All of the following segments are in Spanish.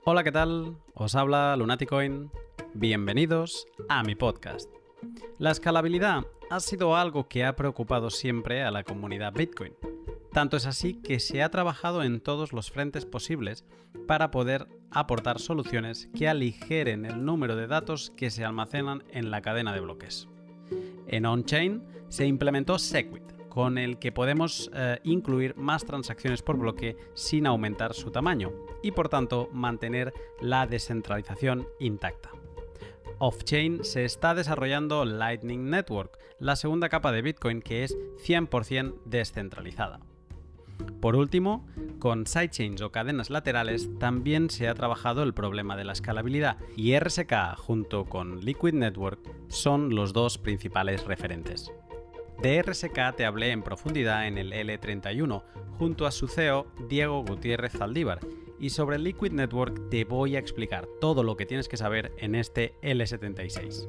Hola, ¿qué tal? Os habla Lunaticoin. Bienvenidos a mi podcast. La escalabilidad ha sido algo que ha preocupado siempre a la comunidad Bitcoin. Tanto es así que se ha trabajado en todos los frentes posibles para poder aportar soluciones que aligeren el número de datos que se almacenan en la cadena de bloques. En on-chain se implementó Segwit, con el que podemos incluir más transacciones por bloque sin aumentar su tamaño y por tanto mantener la descentralización intacta. Off-chain se está desarrollando Lightning Network, la segunda capa de Bitcoin que es 100% descentralizada. Por último, con sidechains o cadenas laterales también se ha trabajado el problema de la escalabilidad y RSK junto con Liquid Network son los dos principales referentes. De RSK te hablé en profundidad en el L31 junto a su CEO Diego Gutiérrez Zaldívar y sobre Liquid Network te voy a explicar todo lo que tienes que saber en este L76.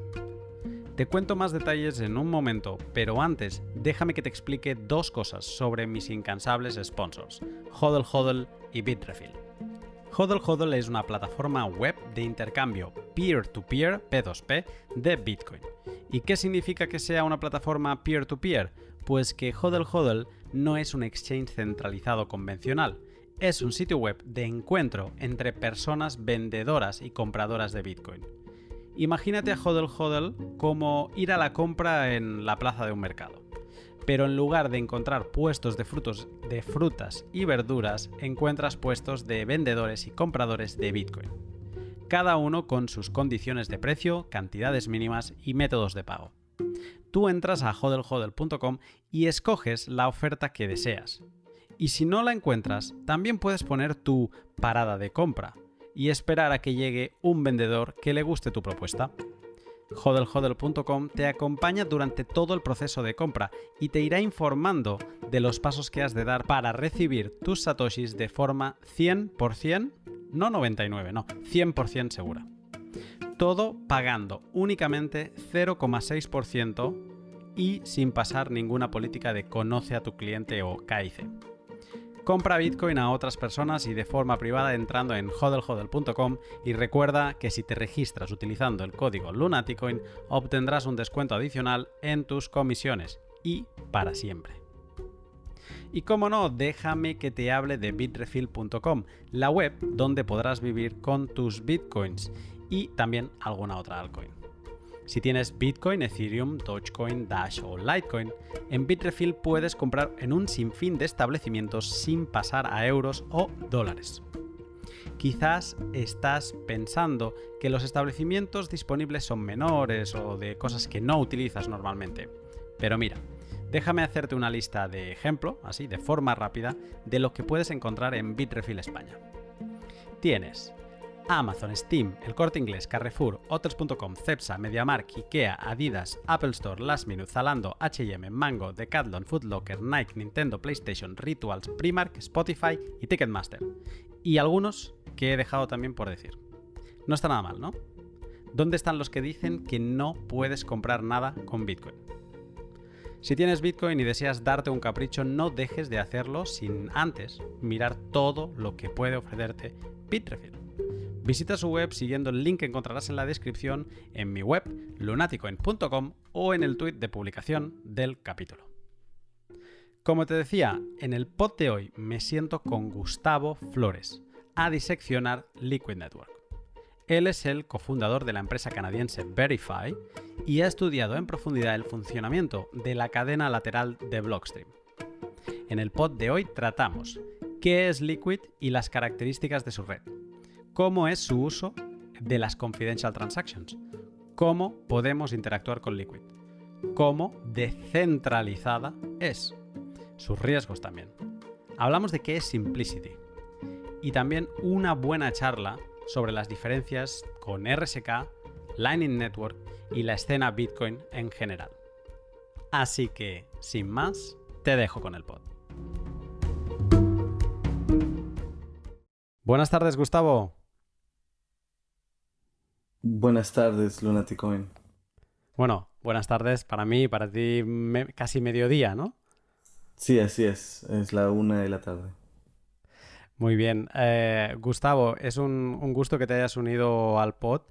Te cuento más detalles en un momento, pero antes déjame que te explique dos cosas sobre mis incansables sponsors, HODL HODL y Bitrefill. HODL HODL es una plataforma web de intercambio peer-to-peer, P2P, de Bitcoin. ¿Y qué significa que sea una plataforma peer-to-peer? Pues que HODL HODL no es un exchange centralizado convencional, es un sitio web de encuentro entre personas vendedoras y compradoras de Bitcoin. Imagínate a HODL HODL como ir a la compra en la plaza de un mercado. Pero en lugar de encontrar puestos de frutas y verduras, encuentras puestos de vendedores y compradores de Bitcoin. Cada uno con sus condiciones de precio, cantidades mínimas y métodos de pago. Tú entras a hodlhodl.com y escoges la oferta que deseas. Y si no la encuentras, también puedes poner tu parada de compra y esperar a que llegue un vendedor que le guste tu propuesta. hodlhodl.com te acompaña durante todo el proceso de compra y te irá informando de los pasos que has de dar para recibir tus satoshis de forma 100%, no 99, no, 100% segura. Todo pagando únicamente 0,6% y sin pasar ninguna política de conoce a tu cliente o KIC. Compra Bitcoin a otras personas y de forma privada entrando en hodlhodl.com y recuerda que si te registras utilizando el código Lunaticoin obtendrás un descuento adicional en tus comisiones y para siempre. Y como no, déjame que te hable de Bitrefill.com, la web donde podrás vivir con tus Bitcoins y también alguna otra altcoin. Si tienes Bitcoin, Ethereum, Dogecoin, Dash o Litecoin, en Bitrefill puedes comprar en un sinfín de establecimientos sin pasar a euros o dólares. Quizás estás pensando que los establecimientos disponibles son menores o de cosas que no utilizas normalmente. Pero mira, déjame hacerte una lista de ejemplo, así de forma rápida, de lo que puedes encontrar en Bitrefill España. Tienes Amazon, Steam, El Corte Inglés, Carrefour, Hotels.com, Cepsa, MediaMarkt, IKEA, Adidas, Apple Store, Last Minute, Zalando, H&M, Mango, Decathlon, Foot Locker, Nike, Nintendo, PlayStation, Rituals, Primark, Spotify y Ticketmaster. Y algunos que he dejado también por decir. No está nada mal, ¿no? ¿Dónde están los que dicen que no puedes comprar nada con Bitcoin? Si tienes Bitcoin y deseas darte un capricho, no dejes de hacerlo sin antes mirar todo lo que puede ofrecerte Bitrefill. Visita su web siguiendo el link que encontrarás en la descripción en mi web lunaticoin.com o en el tweet de publicación del capítulo. Como te decía, en el pod de hoy me siento con Gustavo Flores a diseccionar Liquid Network. Él es el cofundador de la empresa canadiense Verify y ha estudiado en profundidad el funcionamiento de la cadena lateral de Blockstream. En el pod de hoy tratamos qué es Liquid y las características de su red, cómo es su uso de las confidential transactions, cómo podemos interactuar con Liquid, cómo descentralizada es, sus riesgos también. Hablamos de qué es Simplicity y también una buena charla sobre las diferencias con RSK, Lightning Network y la escena Bitcoin en general. Así que, sin más, te dejo con el pod. Buenas tardes, Gustavo. Buenas tardes, Lunaticoin. Bueno, buenas tardes para mí y para ti casi mediodía, ¿no? Sí, así es la 1 de la tarde. Muy bien. Gustavo, es un gusto que te hayas unido al pod.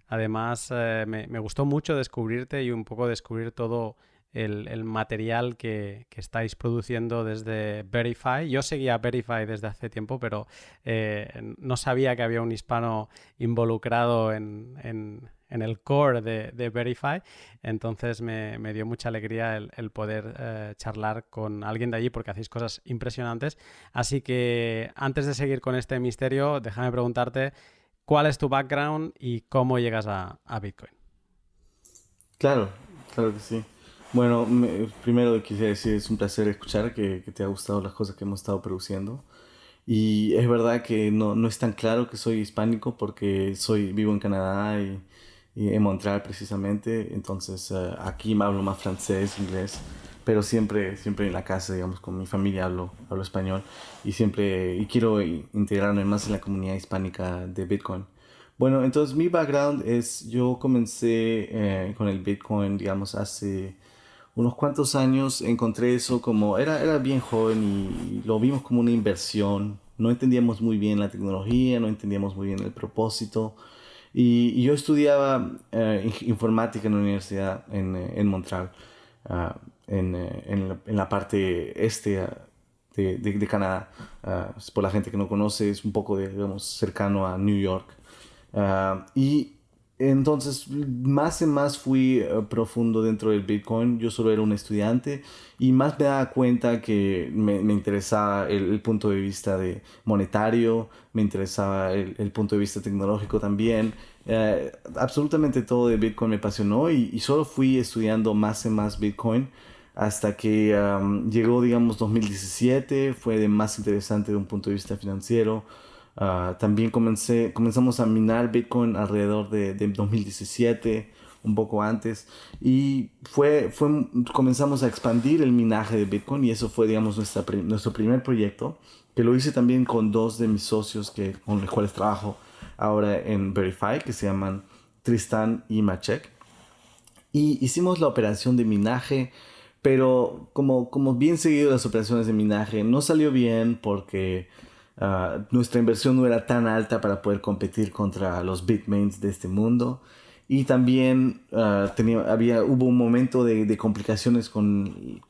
Además, me gustó mucho descubrirte y un poco descubrir todo el material que estáis produciendo desde Verify. Yo seguía Verify desde hace tiempo, pero no sabía que había un hispano involucrado en el core de Verify. Entonces me dio mucha alegría el poder charlar con alguien de allí porque hacéis cosas impresionantes. Así que antes de seguir con este misterio, déjame preguntarte cuál es tu background y cómo llegas a Bitcoin. Claro, claro que sí. Bueno, primero quisiera decir, es un placer escuchar que te ha gustado las cosas que hemos estado produciendo. Y es verdad que no es tan claro que soy hispánico porque vivo en Canadá y en Montreal precisamente. Entonces aquí me hablo más francés, inglés, pero siempre en la casa, digamos, con mi familia hablo español y quiero integrarme más en la comunidad hispánica de Bitcoin. Bueno, entonces mi background es, yo comencé con el Bitcoin, digamos, hace unos cuantos años. Encontré eso como, era bien joven y lo vimos como una inversión. No entendíamos muy bien la tecnología, no entendíamos muy bien el propósito. Y yo estudiaba informática en la universidad en Montreal, ah, en la parte este de Canadá. Por la gente que no conoce, es un poco, digamos, cercano a New York. Y entonces, más y más fui profundo dentro del Bitcoin. Yo solo era un estudiante y más me daba cuenta que me interesaba el punto de vista monetario, me interesaba el punto de vista tecnológico también. Absolutamente todo de Bitcoin me apasionó y solo fui estudiando más y más Bitcoin hasta que llegó, digamos, 2017. Fue de más interesante de un punto de vista financiero. También comenzamos a minar Bitcoin alrededor de 2017, un poco antes, y comenzamos a expandir el minaje de Bitcoin y eso fue, digamos, nuestro primer proyecto, que lo hice también con dos de mis socios con los cuales trabajo ahora en Verify, que se llaman Tristan y Machek. Y hicimos la operación de minaje, pero como bien seguido las operaciones de minaje, no salió bien porque nuestra inversión no era tan alta para poder competir contra los Bitmains de este mundo. Y también hubo un momento de complicaciones con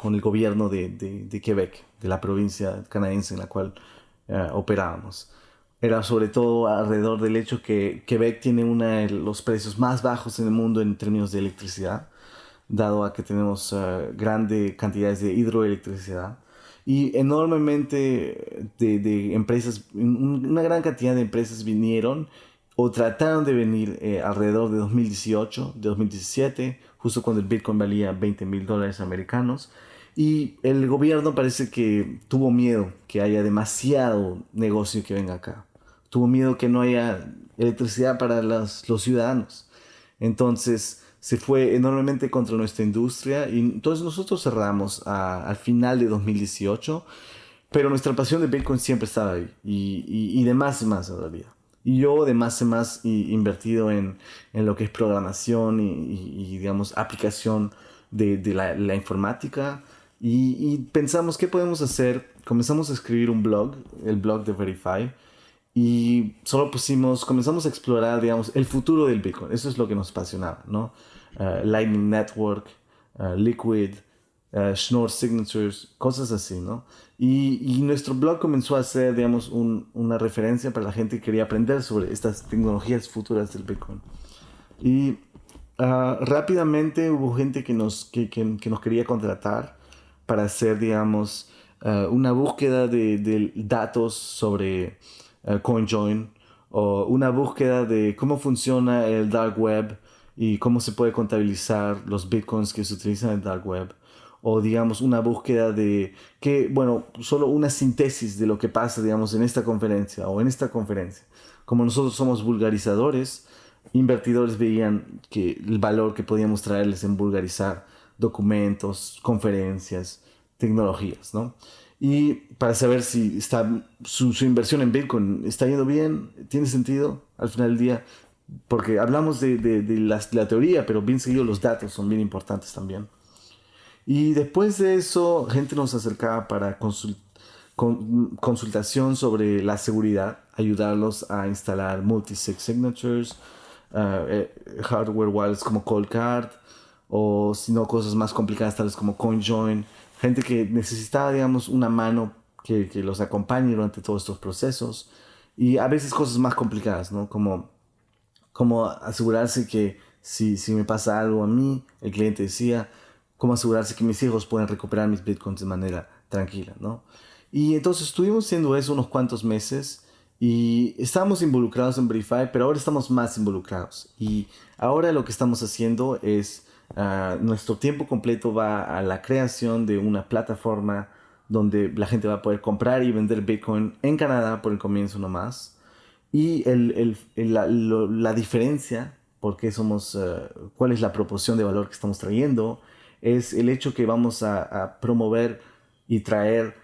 el gobierno de Quebec, de la provincia canadiense en la cual operábamos. Era sobre todo alrededor del hecho que Quebec tiene uno de los precios más bajos en el mundo en términos de electricidad, dado a que tenemos grandes cantidades de hidroelectricidad y enormemente de empresas, una gran cantidad de empresas vinieron o trataron de venir alrededor de 2018, de 2017, justo cuando el Bitcoin valía $20,000 americanos. Y el gobierno parece que tuvo miedo que haya demasiado negocio que venga acá. Tuvo miedo que no haya electricidad para los ciudadanos. Entonces se fue enormemente contra nuestra industria y entonces nosotros cerramos al final de 2018, pero nuestra pasión de Bitcoin siempre estaba ahí y de más y más en realidad. Y yo de más y más invertido en lo que es programación digamos, aplicación de la informática. Y pensamos, ¿qué podemos hacer? Comenzamos a escribir un blog, el blog de Verify, y comenzamos a explorar, digamos, el futuro del Bitcoin. Eso es lo que nos apasionaba, ¿no? Lightning Network, Liquid, Schnorr Signatures, cosas así, ¿no? Y nuestro blog comenzó a ser, digamos, una referencia para la gente que quería aprender sobre estas tecnologías futuras del Bitcoin. Y rápidamente hubo gente que nos quería contratar para hacer, digamos, una búsqueda de datos sobre CoinJoin o una búsqueda de cómo funciona el dark web y cómo se puede contabilizar los bitcoins que se utilizan en el dark web, o digamos una búsqueda solo una síntesis de lo que pasa, digamos, en esta conferencia o en esta conferencia. Como nosotros somos vulgarizadores, invertidores veían que el valor que podíamos traerles en vulgarizar documentos, conferencias, tecnologías, ¿no? Y para saber si su inversión en Bitcoin está yendo bien, tiene sentido al final del día, porque hablamos de la teoría, pero bien seguido los datos son bien importantes también. Y después de eso, gente nos acercaba para consultación sobre la seguridad, ayudarlos a instalar multi-sig signatures, hardware wallets como Coldcard, o si no, cosas más complicadas tales como CoinJoin. Gente que necesitaba, digamos, una mano que los acompañe durante todos estos procesos. Y a veces cosas más complicadas, ¿no? Como asegurarse que si me pasa algo a mí, el cliente decía, cómo asegurarse que mis hijos pueden recuperar mis bitcoins de manera tranquila, ¿no? Y entonces estuvimos haciendo eso unos cuantos meses y estábamos involucrados en Verify, pero ahora estamos más involucrados. Y ahora lo que estamos haciendo es, nuestro tiempo completo va a la creación de una plataforma donde la gente va a poder comprar y vender Bitcoin en Canadá por el comienzo nomás. Y la diferencia, porque somos, cuál es la proporción de valor que estamos trayendo, es el hecho que vamos a promover y traer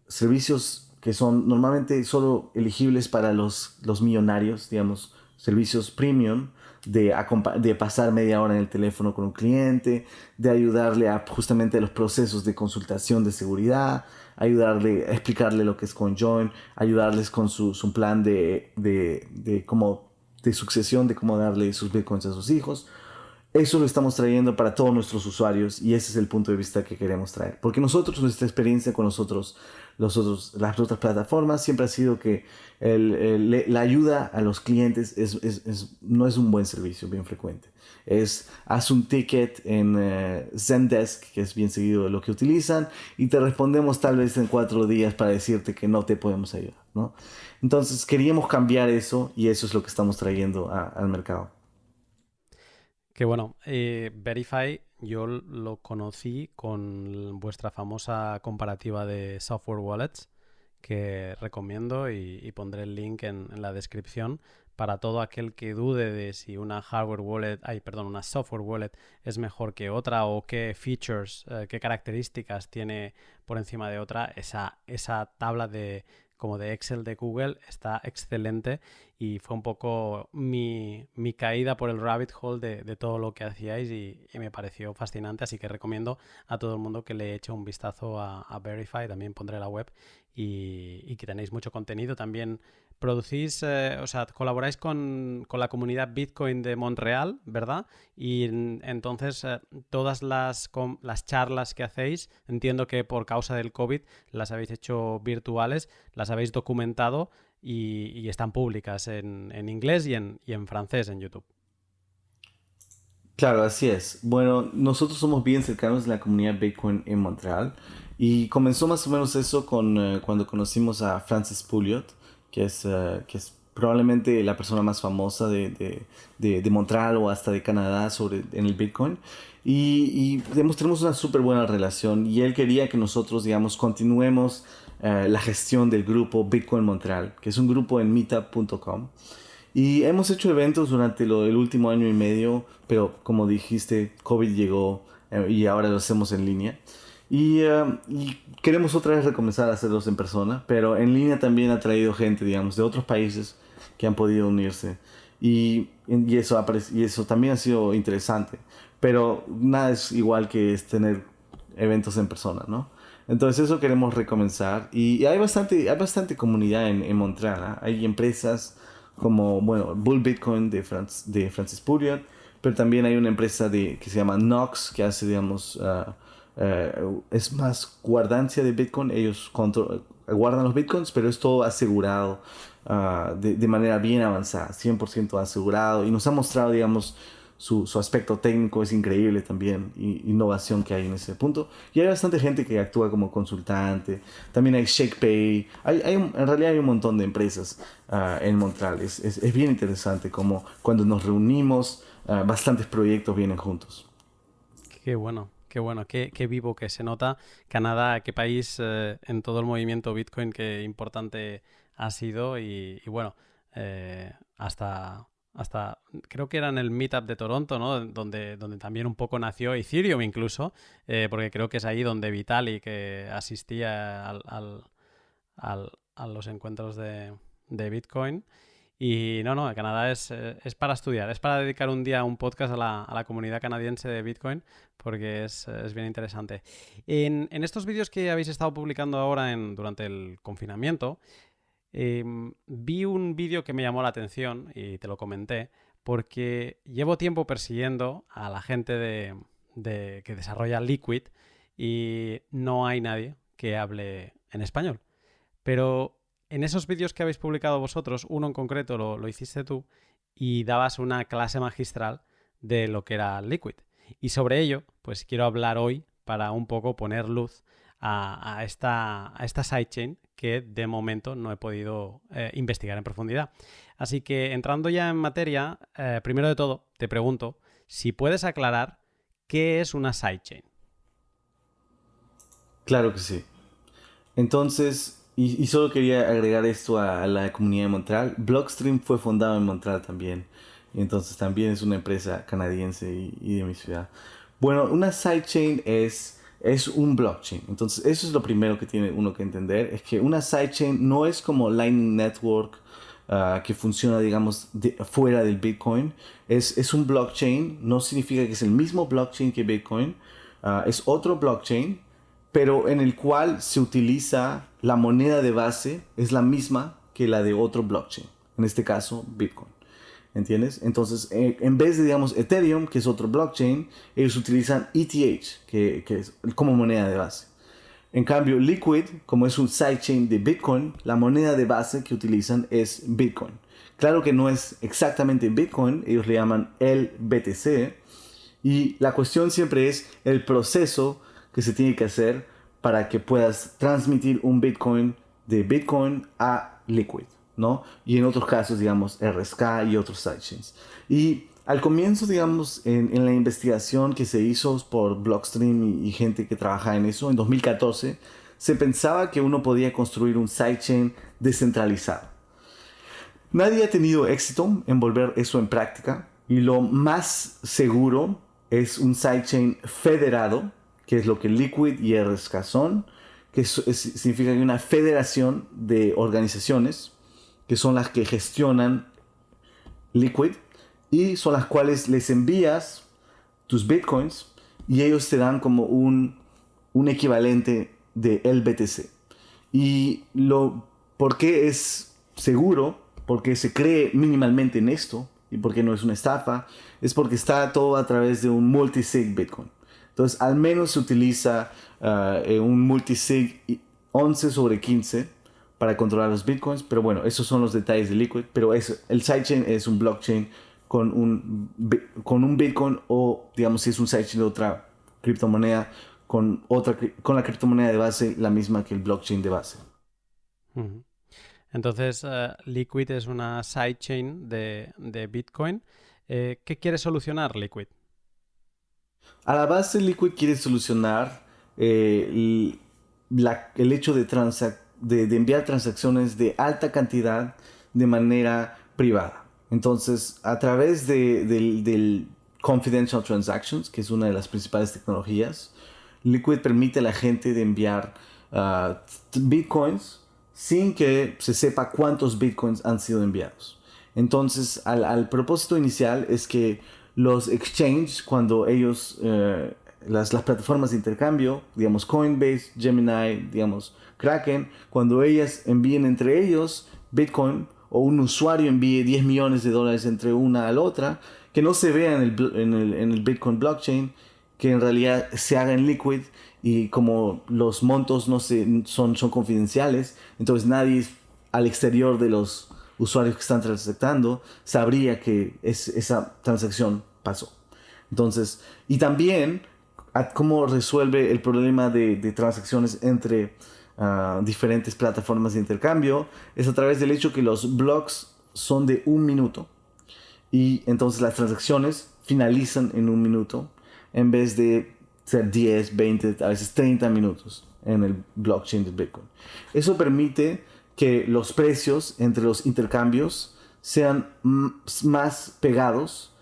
servicios que son normalmente solo elegibles para los millonarios, digamos, servicios premium, de pasar media hora en el teléfono con un cliente, de ayudarle a justamente a los procesos de consultación de seguridad, ayudarle a explicarle lo que es CoinJoin, ayudarles con su plan cómo, de sucesión, de cómo darle sus bitcoins a sus hijos. Eso lo estamos trayendo para todos nuestros usuarios y ese es el punto de vista que queremos traer. Porque nosotros, nuestra experiencia con las otras plataformas siempre ha sido que la ayuda a los clientes no es un buen servicio, bien frecuente. Haz un ticket en Zendesk, que es bien seguido de lo que utilizan, y te respondemos tal vez en 4 días para decirte que no te podemos ayudar, ¿no? Entonces queríamos cambiar eso y eso es lo que estamos trayendo al mercado. Que bueno, Verify yo lo conocí con vuestra famosa comparativa de software wallets, que recomiendo y pondré el link en la descripción para todo aquel que dude de si una una software wallet es mejor que otra o qué features, qué características tiene por encima de otra. Esa tabla como de Excel de Google está excelente y fue un poco mi caída por el rabbit hole de todo lo que hacíais y me pareció fascinante, así que recomiendo a todo el mundo que le eche un vistazo a Verify, también pondré la web y que tenéis mucho contenido. También producís, colaboráis con la comunidad Bitcoin de Montreal, ¿verdad? Y entonces todas las charlas que hacéis, entiendo que por causa del COVID las habéis hecho virtuales, las habéis documentado y están públicas en inglés y en francés en YouTube. Claro, así es. Bueno, nosotros somos bien cercanos de la comunidad Bitcoin en Montreal y comenzó más o menos eso cuando conocimos a Francis Pouliot, que es probablemente la persona más famosa de Montreal o hasta de Canadá en el Bitcoin. Y tenemos una súper buena relación y él quería que nosotros, digamos, continuemos la gestión del grupo Bitcoin Montreal, que es un grupo en meetup.com. Y hemos hecho eventos durante el último año y medio, pero como dijiste, COVID llegó y ahora lo hacemos en línea. Y queremos otra vez recomenzar a hacerlos en persona, pero en línea también ha traído gente, digamos, de otros países que han podido unirse. Y eso también ha sido interesante. Pero nada es igual que es tener eventos en persona, ¿no? Entonces eso queremos recomenzar. Y hay bastante comunidad en Montreal, ¿ah? Hay empresas como, bueno, Bull Bitcoin de Francis Pouliot, pero también hay una empresa que se llama Nox, que hace, digamos, es más guardancia de Bitcoin. Ellos guardan los Bitcoins, pero es todo asegurado de manera bien avanzada, 100% asegurado. Y nos ha mostrado, digamos, su aspecto técnico es increíble también, innovación que hay en ese punto. Y hay bastante gente que actúa como consultante. También hay ShakePay. En realidad hay un montón de empresas en Montreal. Es bien interesante como cuando nos reunimos, bastantes proyectos vienen juntos. Qué bueno, qué vivo que se nota. Canadá, qué país en todo el movimiento Bitcoin, qué importante ha sido y bueno, hasta creo que era en el Meetup de Toronto, ¿no? Donde también un poco nació Ethereum incluso, porque creo que es ahí donde Vitalik que asistía a los encuentros de Bitcoin. Y no, Canadá es para estudiar, es para dedicar un día a un podcast a la comunidad canadiense de Bitcoin, porque es bien interesante. En estos vídeos que habéis estado publicando ahora durante el confinamiento, vi un vídeo que me llamó la atención y te lo comenté, porque llevo tiempo persiguiendo a la gente que desarrolla Liquid y no hay nadie que hable en español. Pero en esos vídeos que habéis publicado vosotros, uno en concreto lo hiciste tú y dabas una clase magistral de lo que era Liquid. Y sobre ello, pues quiero hablar hoy para un poco poner luz a esta sidechain que de momento no he podido investigar en profundidad. Así que entrando ya en materia, primero de todo te pregunto si puedes aclarar qué es una sidechain. Claro que sí. Entonces, y solo quería agregar esto a la comunidad de Montreal. Blockstream fue fundado en Montreal también. Y entonces también es una empresa canadiense y de mi ciudad. Bueno, una sidechain es un blockchain. Entonces, eso es lo primero que tiene uno que entender. Es que una sidechain no es como Lightning Network, que funciona, digamos, fuera del Bitcoin. Es un blockchain. No significa que es el mismo blockchain que Bitcoin. Es otro blockchain, pero en el cual se utiliza la moneda de base, es la misma que la de otro blockchain, en este caso Bitcoin, ¿entiendes? Entonces, en vez de, digamos, Ethereum, que es otro blockchain, ellos utilizan ETH, que es como moneda de base. En cambio, Liquid, como es un sidechain de Bitcoin, la moneda de base que utilizan es Bitcoin. Claro que no es exactamente Bitcoin, ellos le llaman el BTC, y la cuestión siempre es el proceso que se tiene que hacer para que puedas transmitir un Bitcoin de Bitcoin a Liquid, ¿no? Y en otros casos, digamos, RSK y otros sidechains. Y al comienzo, digamos, en la investigación que se hizo por Blockstream y gente que trabaja en eso, en 2014, se pensaba que uno podía construir un sidechain descentralizado. Nadie ha tenido éxito en volver eso en práctica, y lo más seguro es un sidechain federado, que es lo que Liquid y RSK son, que significa que hay una federación de organizaciones que son las que gestionan Liquid y son las cuales les envías tus bitcoins y ellos te dan como un equivalente de el BTC. Y ¿por qué es seguro? Porque se cree minimalmente en esto y porque no es una estafa, es porque está todo a través de un multisig Bitcoin. Entonces, al menos se utiliza un multisig 11/15 para controlar los bitcoins. Pero bueno, esos son los detalles de Liquid. Pero el sidechain es un blockchain con un bitcoin, o digamos, si es un sidechain de otra criptomoneda, con la criptomoneda de base, la misma que el blockchain de base. Uh-huh. Entonces, Liquid es una sidechain de Bitcoin. ¿Qué quiere solucionar Liquid? A la base, Liquid quiere solucionar el hecho de enviar transacciones de alta cantidad de manera privada. Entonces, a través del Confidential Transactions, que es una de las principales tecnologías, Liquid permite a la gente de enviar bitcoins sin que se sepa cuántos bitcoins han sido enviados. Entonces, al propósito inicial es que los exchanges, cuando ellos, las plataformas de intercambio, digamos Coinbase, Gemini, digamos Kraken, cuando ellas envíen entre ellos Bitcoin, o un usuario envíe $10 millones entre una a la otra, que no se vea en el Bitcoin blockchain, que en realidad se haga en Liquid, y como los montos son confidenciales, entonces nadie al exterior de los usuarios que están transactando sabría que esa transacción pasó. Entonces, y también cómo resuelve el problema de transacciones entre diferentes plataformas de intercambio es a través del hecho que los blocks son de 1 minuto, y entonces las transacciones finalizan en 1 minuto en vez de ser 10, 20, a veces 30 minutos en el blockchain de Bitcoin. Eso permite que los precios entre los intercambios sean más pegados,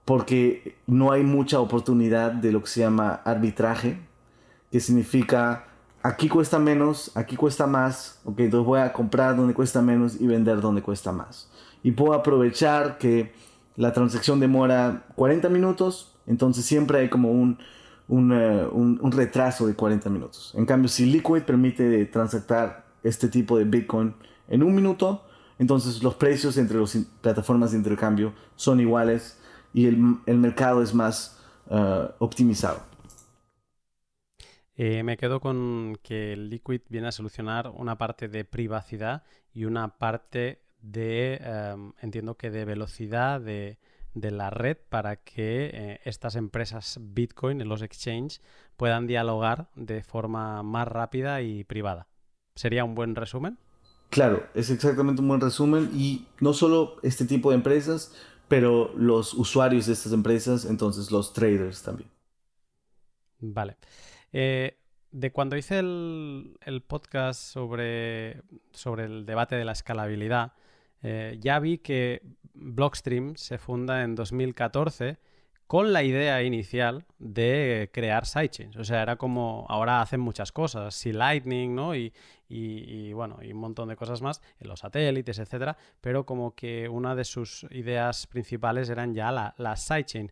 porque no hay mucha oportunidad de lo que se llama arbitraje, que significa aquí cuesta menos, aquí cuesta más, ok, entonces voy a comprar donde cuesta menos y vender donde cuesta más. y puedo aprovechar que la transacción demora 40 minutos, entonces siempre hay como un retraso de 40 minutos. En cambio, si Liquid permite transactar este tipo de Bitcoin en un minuto, entonces los precios entre las plataformas de intercambio son iguales y el mercado es más optimizado. Me quedo con que el Liquid viene a solucionar una parte de privacidad y una parte de, entiendo que de velocidad de la red para que estas empresas Bitcoin en los exchanges puedan dialogar de forma más rápida y privada. ¿Sería un buen resumen? Claro, es exactamente un buen resumen y no solo este tipo de empresas, pero los usuarios de estas empresas, entonces los traders también. Vale. De cuando hice el podcast sobre el debate de la escalabilidad, ya vi que Blockstream se funda en 2014 con la idea inicial de crear sidechains. O sea, era como ahora hacen muchas cosas, si Lightning, ¿no? Bueno, y un montón de cosas más, en los satélites, etcétera, pero como que una de sus ideas principales eran ya la sidechain.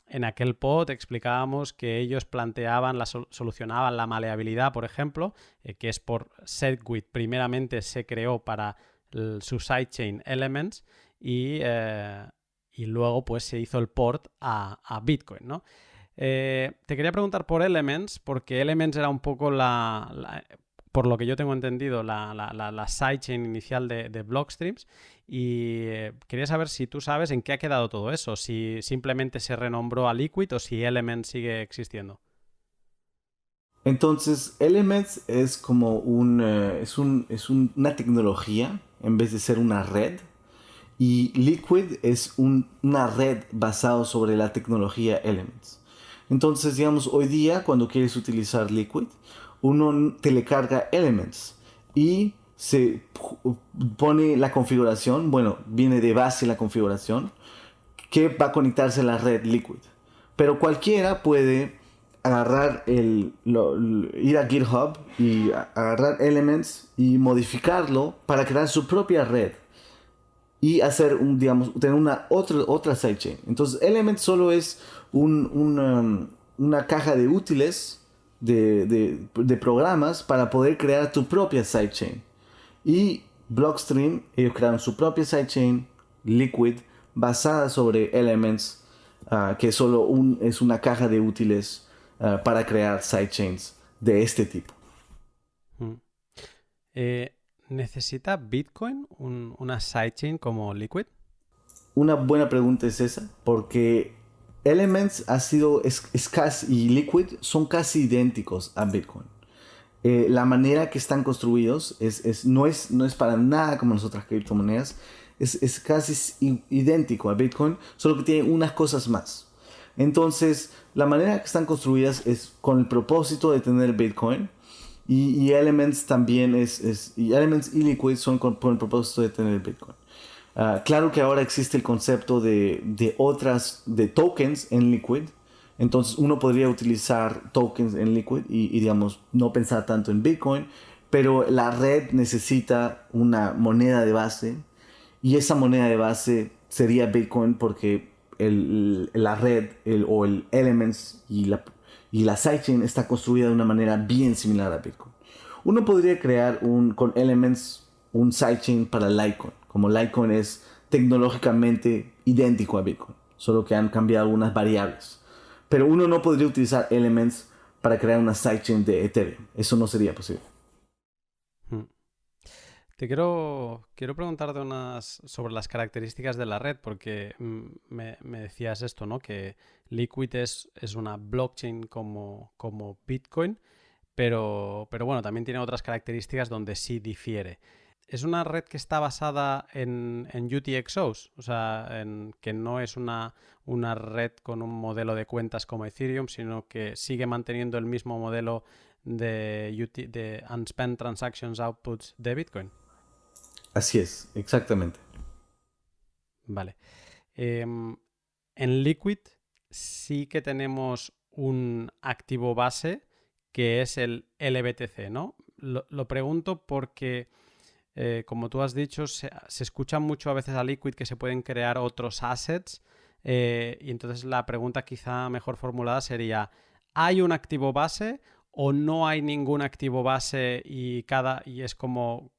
En aquel pod explicábamos que ellos planteaban, solucionaban la maleabilidad, por ejemplo, que es por Segwit. Primeramente se creó para su sidechain Elements y luego pues se hizo el port a Bitcoin, ¿no? Te quería preguntar por Elements, porque Elements era un poco por lo que yo tengo entendido, la sidechain inicial de Blockstreams. Y quería saber si tú sabes en qué ha quedado todo eso, si simplemente se renombró a Liquid o si Elements sigue existiendo. Entonces, Elements es como una tecnología en vez de ser una red. Y Liquid es una red basada sobre la tecnología Elements. Entonces, digamos, hoy día cuando quieres utilizar Liquid, uno te le carga Elements y se pone la configuración, bueno, viene de base la configuración que va a conectarse a la red Liquid. Pero cualquiera puede agarrar ir a GitHub y agarrar Elements y modificarlo para crear su propia red y hacer digamos, tener otra sidechain. Entonces, Element solo es una caja de útiles de programas para poder crear tu propia sidechain. Y Blockstream, ellos crearon su propia sidechain, Liquid, basada sobre Elements, que solo es una caja de útiles para crear sidechains de este tipo. Mm. ¿Necesita Bitcoin una sidechain como Liquid? Una buena pregunta es esa, porque Elements es casi, y Liquid son casi idénticos a Bitcoin. La manera que están construidos no es para nada como las otras criptomonedas. Es casi idéntico a Bitcoin, solo que tiene unas cosas más. Entonces, la manera que están construidas es con el propósito de tener Bitcoin. Y Elements también y Elements y Liquid son con el propósito de tener Bitcoin. Claro que ahora existe el concepto de tokens en Liquid. Entonces uno podría utilizar tokens en Liquid y digamos, no pensar tanto en Bitcoin. Pero la red necesita una moneda de base. Y esa moneda de base sería Bitcoin porque la red o el Elements y la sidechain está construida de una manera bien similar a Bitcoin. Uno podría crear con Elements un sidechain para Litecoin. Como Litecoin es tecnológicamente idéntico a Bitcoin, solo que han cambiado algunas variables. Pero uno no podría utilizar Elements para crear una sidechain de Ethereum. Eso no sería posible. Mm. Te quiero preguntarte sobre las características de la red, porque me decías esto, ¿no? Que Liquid es una blockchain como Bitcoin, pero bueno, también tiene otras características donde sí difiere. Es una red que está basada en UTXOs, o sea, que no es una red con un modelo de cuentas como Ethereum, sino que sigue manteniendo el mismo modelo de Unspent Transactions Outputs de Bitcoin. Así es, exactamente. Vale. En Liquid sí que tenemos un activo base que es el LBTC, ¿no? Lo pregunto porque como tú has dicho, se escucha mucho a veces a Liquid que se pueden crear otros assets. Y entonces la pregunta quizá mejor formulada sería, ¿hay un activo base o no hay ningún activo base y es como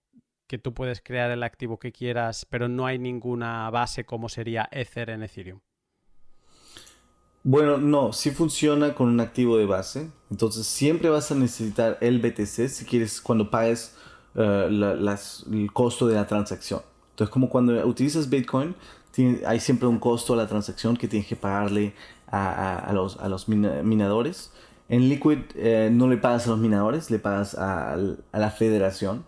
que tú puedes crear el activo que quieras, pero no hay ninguna base como sería Ether en Ethereum? Bueno, no, sí funciona con un activo de base. Entonces siempre vas a necesitar el BTC si quieres cuando pagues el costo de la transacción. Entonces como cuando utilizas Bitcoin, hay siempre un costo a la transacción que tienes que pagarle a los minadores. En Liquid no le pagas a los minadores, le pagas a la federación,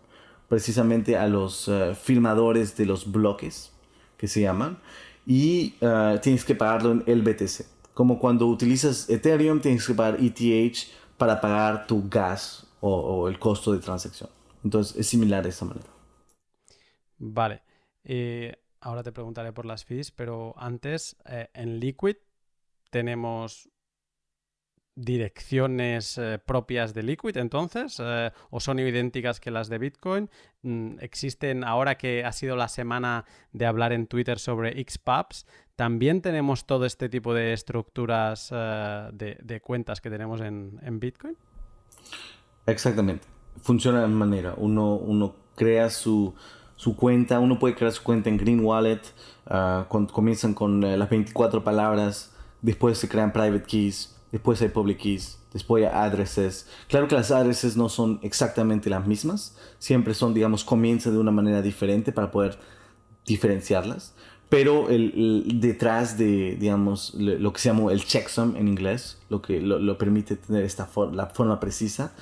precisamente a los firmadores de los bloques que se llaman, y tienes que pagarlo en el BTC. Como cuando utilizas Ethereum, tienes que pagar ETH para pagar tu gas o el costo de transacción. Entonces es similar de esta manera. Vale. Ahora te preguntaré por las fees, pero antes, en Liquid tenemos direcciones propias de Liquid, entonces, o son idénticas que las de Bitcoin. Existen, ahora que ha sido la semana de hablar en Twitter sobre XPubs, también tenemos todo este tipo de estructuras de cuentas que tenemos en Bitcoin. Exactamente. Funciona de la manera. Uno crea su cuenta, uno puede crear su cuenta en Green Wallet, comienzan con las 24 palabras, después se crean private keys, después hay public keys, después hay addresses. Claro que las addresses no son exactamente las mismas, siempre son, digamos, comienzan de una manera diferente para poder diferenciarlas, pero detrás de, digamos, lo que se llama el checksum en inglés, lo que lo permite tener la forma precisa,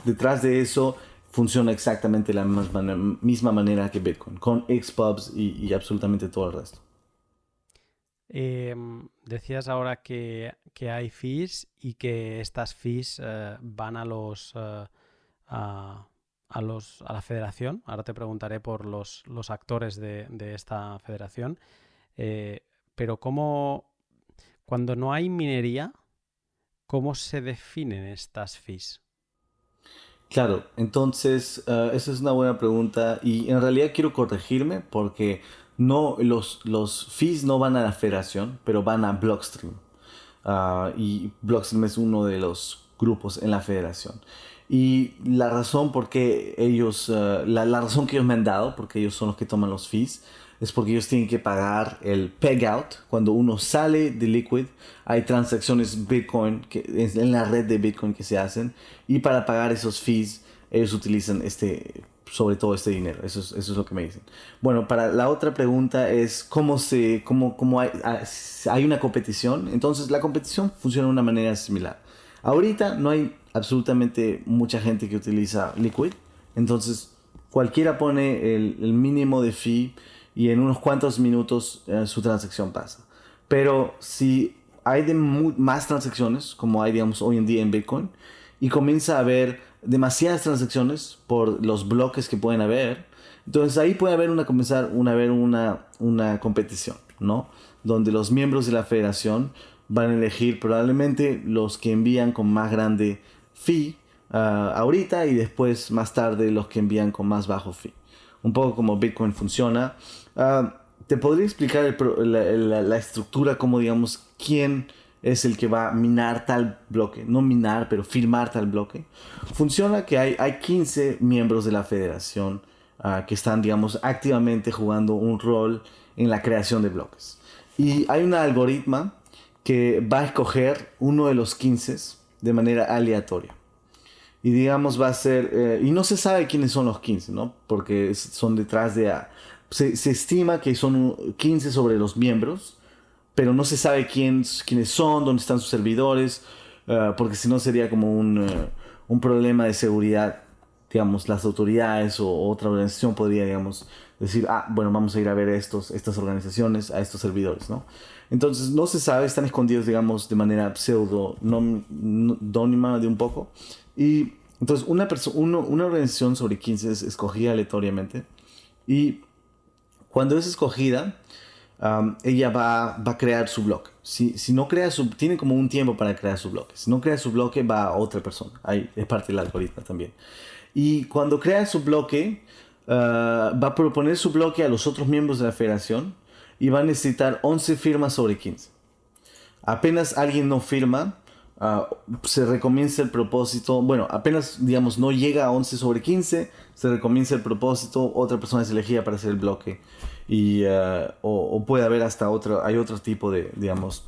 detrás de eso funciona exactamente de la misma manera que Bitcoin, con XPubs y absolutamente todo el resto. Decías ahora que hay fees y que estas fees van a a la federación. Ahora te preguntaré por los actores de esta federación. Eh, pero cuando no hay minería, ¿cómo se definen estas fees? Claro, entonces esa es una buena pregunta y en realidad quiero corregirme porque no, los fees no van a la federación, pero van a Blockstream. Y Blockstream es uno de los grupos en la federación. Y la razón por qué ellos, la razón que ellos me han dado, porque ellos son los que toman los fees, es porque ellos tienen que pagar el peg out. Cuando uno sale de Liquid, hay transacciones Bitcoin en la red de Bitcoin que se hacen. Y para pagar esos fees, ellos utilizan sobre todo este dinero. Eso es lo que me dicen. Bueno, para la otra pregunta es cómo hay una competición. Entonces, la competición funciona de una manera similar. Ahorita no hay absolutamente mucha gente que utiliza Liquid. Entonces, cualquiera pone el mínimo de fee y en unos cuantos minutos su transacción pasa. Pero si hay más transacciones, como hay, digamos, hoy en día en Bitcoin, y comienza a haber demasiadas transacciones por los bloques que pueden haber, entonces ahí puede haber comenzar a haber una competición, ¿no? Donde los miembros de la federación van a elegir probablemente los que envían con más grande fee ahorita y después más tarde los que envían con más bajo fee. Un poco como Bitcoin funciona. ¿Te podría explicar la estructura, como digamos, quién es el que va a minar tal bloque? No minar, pero firmar tal bloque. Funciona que hay 15 miembros de la federación que están, digamos, activamente jugando un rol en la creación de bloques. Y hay un algoritmo que va a escoger uno de los 15 de manera aleatoria. Y digamos va a ser, y no se sabe quiénes son los 15, ¿no? Porque son detrás de... Se estima que son 15 sobre los miembros, pero no se sabe quiénes son, dónde están sus servidores, porque si no sería como un problema de seguridad. Digamos, las autoridades o otra organización podría, digamos, decir, bueno, vamos a ir a ver estas organizaciones, a estos servidores, ¿no? Entonces no se sabe, están escondidos, digamos, de manera pseudónima de un poco. Y entonces una organización sobre 15 es escogida aleatoriamente. Y cuando es escogida, ella va a crear su bloque. Si no crea tiene como un tiempo para crear su bloque. Si no crea su bloque, va a otra persona. Ahí es parte del algoritmo también. Y cuando crea su bloque, va a proponer su bloque a los otros miembros de la federación y va a necesitar 11 firmas sobre 15. Apenas alguien no firma, se recomienza el propósito. Bueno, apenas, digamos, no llega a 11 sobre 15, se recomienza el propósito, otra persona es elegida para hacer el bloque. Y, o puede haber hasta hay otro tipo de, digamos,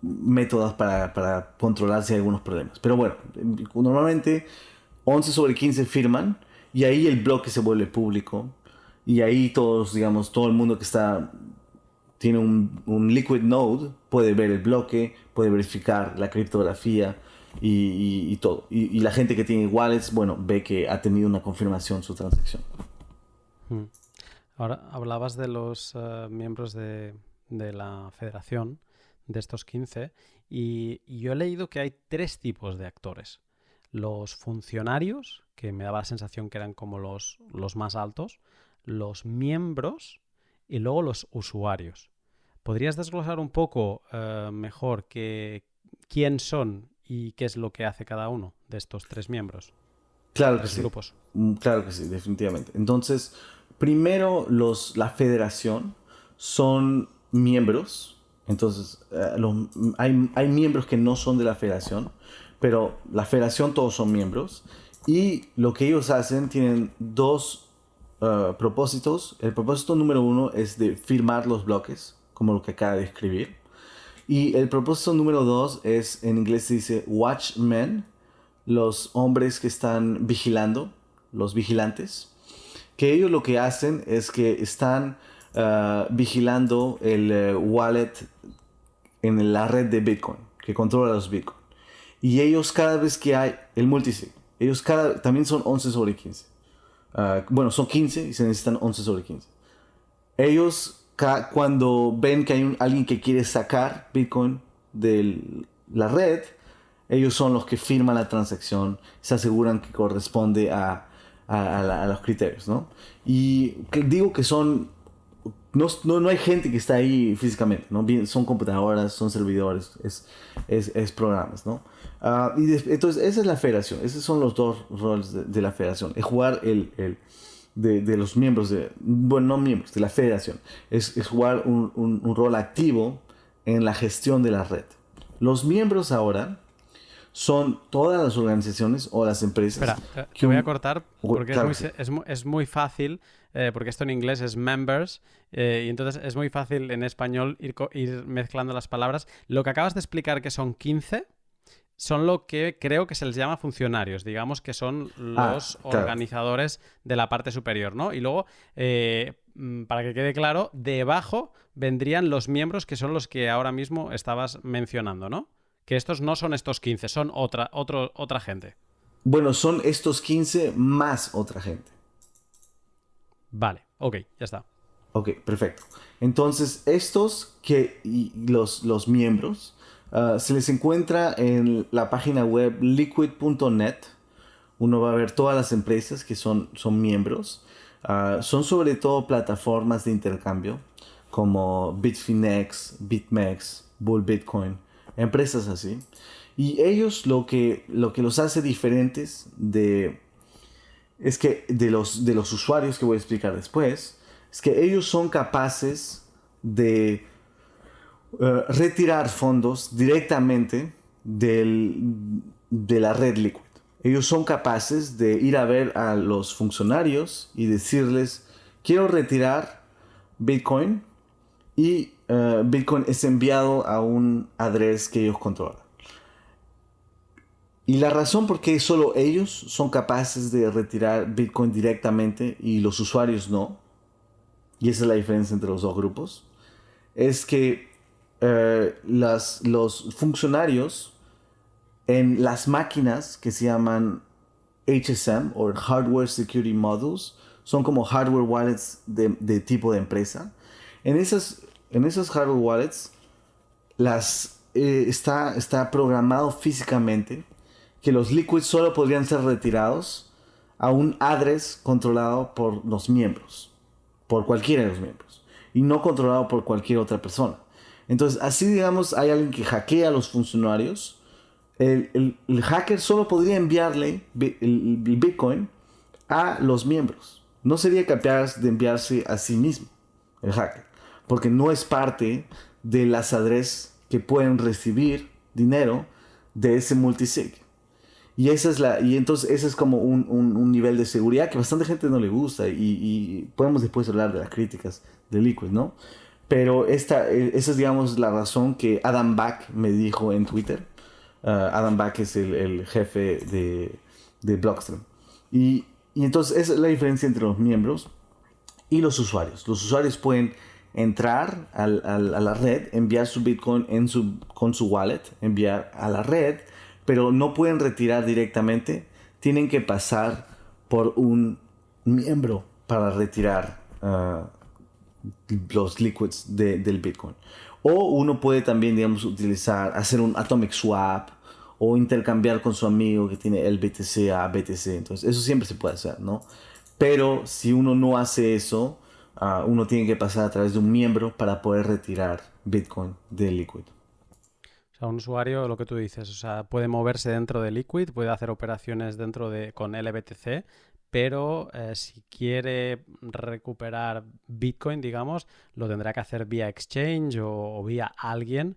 métodos para controlar si hay algunos problemas. Pero bueno, normalmente 11 sobre 15 firman y ahí el bloque se vuelve público. Y ahí todos, digamos, todo el mundo que tiene un Liquid Node puede ver el bloque, puede verificar la criptografía y todo. Y la gente que tiene wallets, bueno, ve que ha tenido una confirmación su transacción. Ahora hablabas de los miembros de la federación, de estos 15, y yo he leído que hay 3 tipos de actores. Los funcionarios, que me daba la sensación que eran como los más altos, los miembros y luego los usuarios. ¿Podrías desglosar un poco mejor quién son y qué es lo que hace cada uno de estos 3 miembros? Claro que sí. Grupos. Claro que sí, definitivamente. Entonces, primero la federación son miembros. Entonces, hay miembros que no son de la federación, pero la federación todos son miembros. Y lo que ellos hacen tienen 2 propósitos. El propósito número 1 es de firmar los bloques, como lo que acaba de escribir. Y el propósito número 2 es, en inglés se dice watchmen, los hombres que están vigilando, los vigilantes, que ellos lo que hacen es que están vigilando el wallet en la red de Bitcoin, que controla los Bitcoin. Y ellos cada vez que hay el multisig, ellos también son 11 sobre 15. Bueno, son 15 y se necesitan 11 sobre 15. Ellos, cuando ven que hay alguien que quiere sacar Bitcoin de la red, ellos son los que firman la transacción, se aseguran que corresponde a los criterios, ¿no? Y digo que no hay gente que está ahí físicamente, ¿no? Son computadoras, son servidores, es programas, ¿no? Entonces, esa es la federación. Esos son los 2 roles de la federación. Es jugar de los miembros, bueno, no miembros, de la federación. Es jugar un rol activo en la gestión de la red. Los miembros ahora son todas las organizaciones o las empresas. Espera, te voy a cortar porque claro, es muy fácil, porque esto en inglés es members, y entonces es muy fácil en español ir mezclando las palabras. Lo que acabas de explicar que son 15 son lo que creo que se les llama funcionarios, digamos que son los organizadores de la parte superior, ¿no? Y luego, para que quede claro, debajo vendrían los miembros que son los que ahora mismo estabas mencionando, ¿no? Que estos no son estos 15, son otra gente. Bueno, son estos 15 más otra gente. Vale, ok, ya está. Ok, perfecto. Entonces, los miembros se les encuentra en la página web liquid.net. Uno va a ver todas las empresas que son miembros. Son sobre todo plataformas de intercambio como Bitfinex, BitMEX, Bull Bitcoin, empresas así. Y ellos lo que los hace diferentes es que de los usuarios que voy a explicar después, es que ellos son capaces de retirar fondos directamente de la red Liquid. Ellos son capaces de ir a ver a los funcionarios y decirles, quiero retirar Bitcoin, y Bitcoin es enviado a un address que ellos controlan. Y la razón por qué solo ellos son capaces de retirar Bitcoin directamente y los usuarios no, y esa es la diferencia entre los 2 grupos, es que los funcionarios en las máquinas que se llaman HSM o Hardware Security Modules, son como hardware wallets de tipo de empresa. En esas hardware wallets está programado físicamente que los liquids solo podrían ser retirados a un address controlado por los miembros, por cualquiera de los miembros, y no controlado por cualquier otra persona. Entonces, así digamos, hay alguien que hackea a los funcionarios, el hacker solo podría enviarle el Bitcoin a los miembros. No sería capaz de enviarse a sí mismo el hacker, porque no es parte de las adresas que pueden recibir dinero de ese multisig. Y entonces ese es como un nivel de seguridad que bastante gente no le gusta y podemos después hablar de las críticas de Liquid, ¿no? Pero esa es, digamos, la razón que Adam Back me dijo en Twitter. Adam Back es el jefe de Blockstream. Y entonces esa es la diferencia entre los miembros y los usuarios. Los usuarios pueden entrar a la red, enviar su Bitcoin con su wallet, enviar a la red, pero no pueden retirar directamente. Tienen que pasar por un miembro para retirar los liquids del Bitcoin. O uno puede también, digamos, hacer un atomic swap o intercambiar con su amigo que tiene el BTC a BTC. Entonces, eso siempre se puede hacer, ¿no? Pero si uno no hace eso, uno tiene que pasar a través de un miembro para poder retirar Bitcoin de Liquid. O sea, un usuario, lo que tú dices, o sea, puede moverse dentro de Liquid, puede hacer operaciones con LBTC, pero si quiere recuperar Bitcoin, digamos, lo tendrá que hacer vía exchange o vía alguien.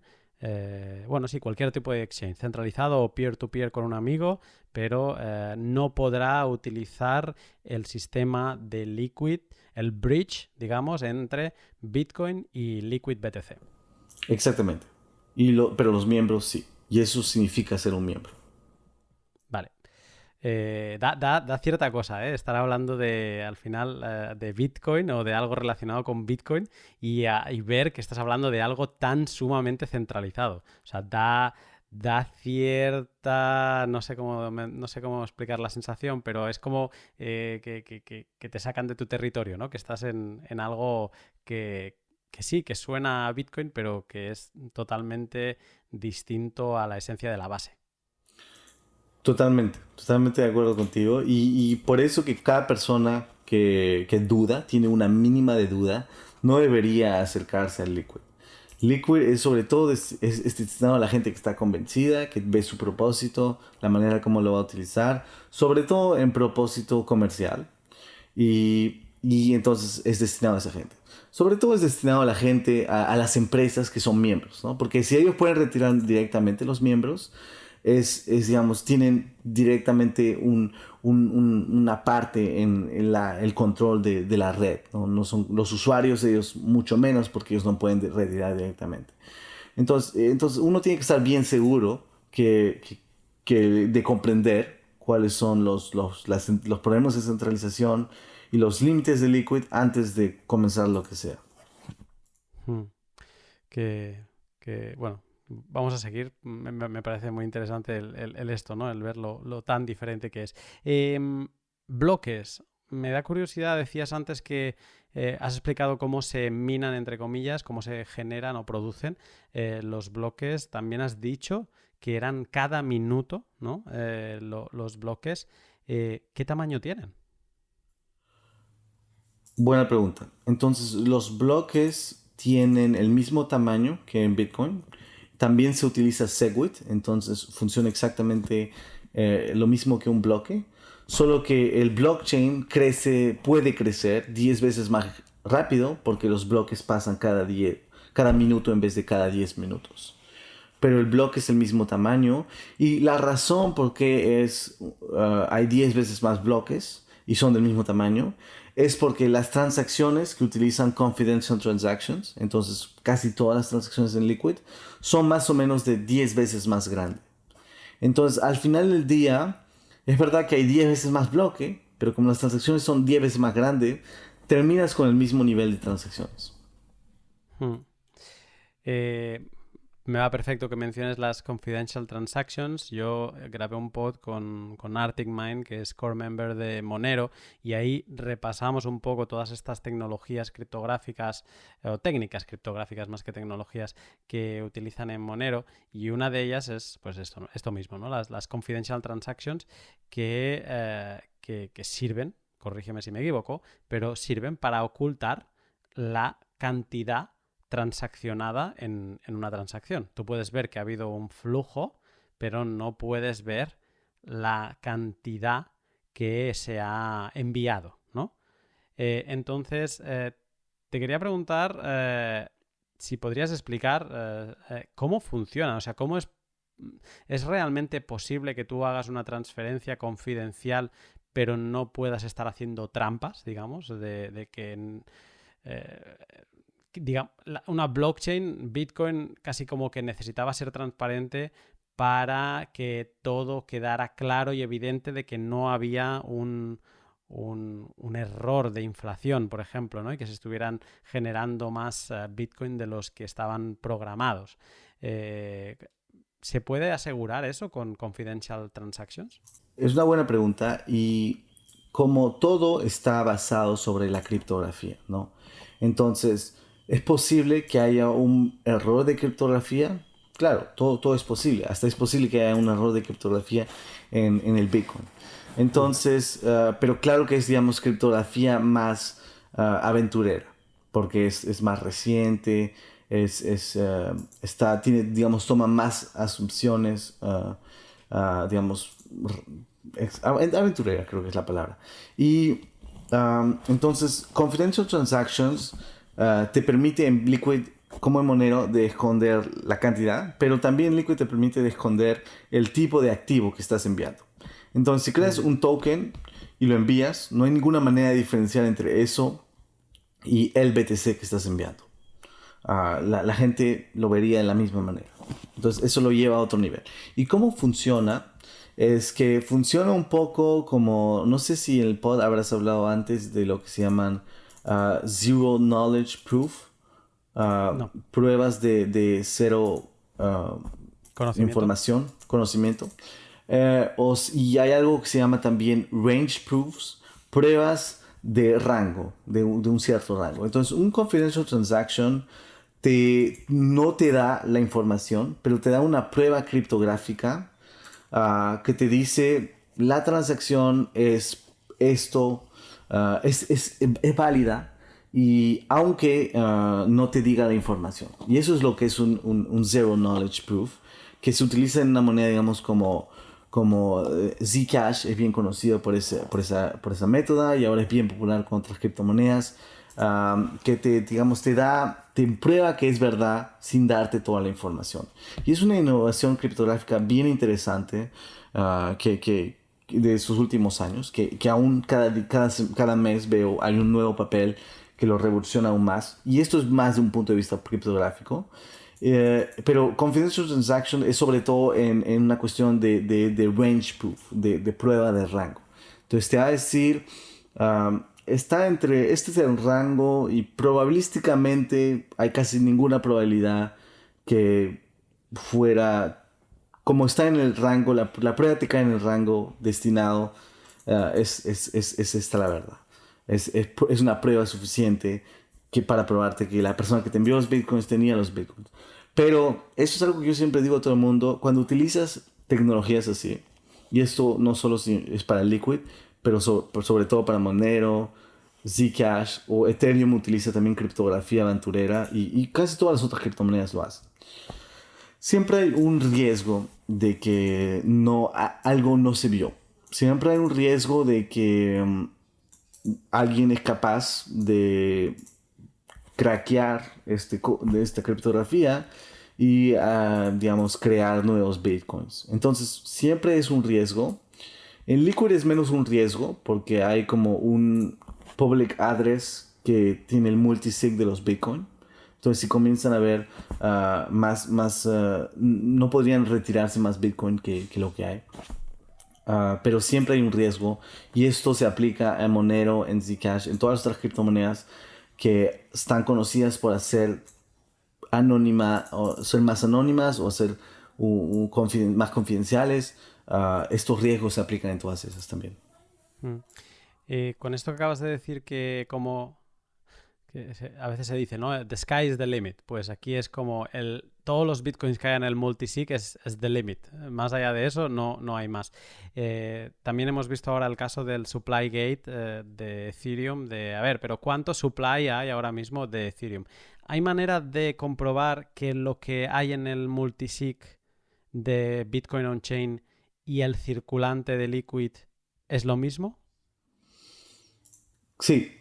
Bueno, sí, cualquier tipo de exchange, centralizado o peer-to-peer con un amigo, pero no podrá utilizar el sistema de Liquid, el bridge, digamos, entre Bitcoin y Liquid BTC. Exactamente. Pero los miembros sí. Y eso significa ser un miembro. Vale. Da cierta cosa, ¿eh? Estar hablando al final de Bitcoin o de algo relacionado con Bitcoin y ver que estás hablando de algo tan sumamente centralizado. O sea, da cierta, no sé cómo explicar la sensación, pero es como que te sacan de tu territorio, ¿no? Que estás en algo que sí, que suena a Bitcoin, pero que es totalmente distinto a la esencia de la base. Totalmente, totalmente de acuerdo contigo. Y por eso que cada persona que duda, tiene una mínima de duda, no debería acercarse al Liquid. Liquid es sobre todo es destinado a la gente que está convencida, que ve su propósito, la manera como lo va a utilizar, sobre todo en propósito comercial. Y entonces es destinado a esa gente. Sobre todo es destinado a la gente, a las empresas que son miembros, ¿no? Porque si ellos pueden retirar directamente los miembros, digamos, tienen directamente una parte en el control de la red, ¿no? No son los usuarios, ellos mucho menos, porque ellos no pueden retirar directamente. Entonces uno tiene que estar bien seguro de comprender cuáles son los problemas de centralización y los límites de Liquid antes de comenzar lo que sea. Hmm. Bueno, vamos a seguir. Me parece muy interesante el esto, ¿no? El ver lo tan diferente que es. Bloques. Me da curiosidad, decías antes que has explicado cómo se minan, entre comillas, cómo se generan o producen los bloques. También has dicho que eran cada minuto, ¿no? Los bloques. ¿Qué tamaño tienen? Buena pregunta. Entonces, los bloques tienen el mismo tamaño que en Bitcoin. También se utiliza SegWit, entonces funciona exactamente lo mismo que un bloque, solo que el blockchain puede crecer 10 veces más rápido porque los bloques pasan cada minuto en vez de cada 10 minutos. Pero el bloque es el mismo tamaño y la razón por qué hay 10 veces más bloques y son del mismo tamaño es porque las transacciones que utilizan confidential transactions, entonces casi todas las transacciones en Liquid, son más o menos de 10 veces más grandes. Entonces, al final del día, es verdad que hay 10 veces más bloque, pero como las transacciones son 10 veces más grandes, terminas con el mismo nivel de transacciones. Hmm. Eh, Me va perfecto que menciones las confidential transactions. Yo grabé un pod con Arctic Mind, que es core member de Monero, y ahí repasamos un poco todas estas tecnologías criptográficas o técnicas criptográficas más que tecnologías que utilizan en Monero, y una de ellas es pues esto mismo, ¿no? Las confidential transactions que sirven, corrígeme si me equivoco, pero sirven para ocultar la cantidad transaccionada en una transacción. Tú puedes ver que ha habido un flujo, pero no puedes ver la cantidad que se ha enviado, ¿no? Entonces, te quería preguntar si podrías explicar cómo funciona, o sea, cómo es realmente posible que tú hagas una transferencia confidencial pero no puedas estar haciendo trampas, digamos, de que una blockchain, Bitcoin, casi como que necesitaba ser transparente para que todo quedara claro y evidente de que no había un error de inflación, por ejemplo, ¿no? Y que se estuvieran generando más Bitcoin de los que estaban programados. ¿Se puede asegurar eso con confidential transactions? Es una buena pregunta y como todo está basado sobre la criptografía, ¿no? Entonces, ¿es posible que haya un error de criptografía? Claro, todo es posible. Hasta es posible que haya un error de criptografía en el Bitcoin. Entonces, pero claro que es, digamos, criptografía más aventurera, porque es más reciente, tiene, digamos, toma más asunciones, digamos, aventurera creo que es la palabra. Y entonces, Confidential Transactions te permite en Liquid como en Monero de esconder la cantidad, pero también Liquid te permite de esconder el tipo de activo que estás enviando. Entonces, si creas un token y lo envías, no hay ninguna manera de diferenciar entre eso y el BTC que estás enviando. La gente lo vería de la misma manera. Entonces, eso lo lleva a otro nivel. ¿Y cómo funciona? Es que funciona un poco como, no sé si en el pod habrás hablado antes de lo que se llaman Zero Knowledge Proof, No. pruebas de cero información, conocimiento. Y hay algo que se llama también Range Proofs, pruebas de rango, de un cierto rango. Entonces, un Confidential Transaction no te da la información, pero te da una prueba criptográfica que te dice la transacción es esto, es válida, y aunque no te diga la información. Y eso es lo que es un Zero Knowledge Proof, que se utiliza en una moneda, digamos, como Zcash, es bien conocido por esa método, y ahora es bien popular con otras criptomonedas, que te prueba que es verdad sin darte toda la información. Y es una innovación criptográfica bien interesante que de estos últimos años, que aún cada mes veo hay un nuevo papel que lo revoluciona aún más. Y esto es más de un punto de vista criptográfico. Pero Confidential Transaction es sobre todo en una cuestión de range proof, de prueba de rango. Entonces te va a decir, está entre, este es el rango, y probabilísticamente hay casi ninguna probabilidad que fuera, como está en el rango, la prueba te cae en el rango destinado, es esta la verdad. Es una prueba suficiente para probarte que la persona que te envió los bitcoins tenía los bitcoins. Pero eso es algo que yo siempre digo a todo el mundo: cuando utilizas tecnologías así, y esto no solo es para Liquid, pero sobre todo para Monero, Zcash o Ethereum utiliza también criptografía aventurera, y casi todas las otras criptomonedas lo hacen. Siempre hay un riesgo de que algo no se vio. Siempre hay un riesgo de que alguien es capaz de craquear de esta criptografía y, digamos, crear nuevos bitcoins. Entonces, siempre es un riesgo. En Liquid es menos un riesgo porque hay como un public address que tiene el multisig de los bitcoin. Entonces, si comienzan a ver no podrían retirarse más bitcoin que lo que hay. Pero siempre hay un riesgo, y esto se aplica en Monero, en Zcash, en todas las otras criptomonedas que están conocidas por ser más anónimas o ser más confidenciales. Estos riesgos se aplican en todas esas también. Con esto que acabas de decir, que como a veces se dice, ¿no? The sky is the limit. Pues aquí es como todos los bitcoins que hay en el multisig es the limit. Más allá de eso no hay más. También hemos visto ahora el caso del supply gate de Ethereum, pero ¿cuánto supply hay ahora mismo de Ethereum? ¿Hay manera de comprobar que lo que hay en el multisig de Bitcoin on-chain y el circulante de Liquid ¿Es lo mismo? Sí,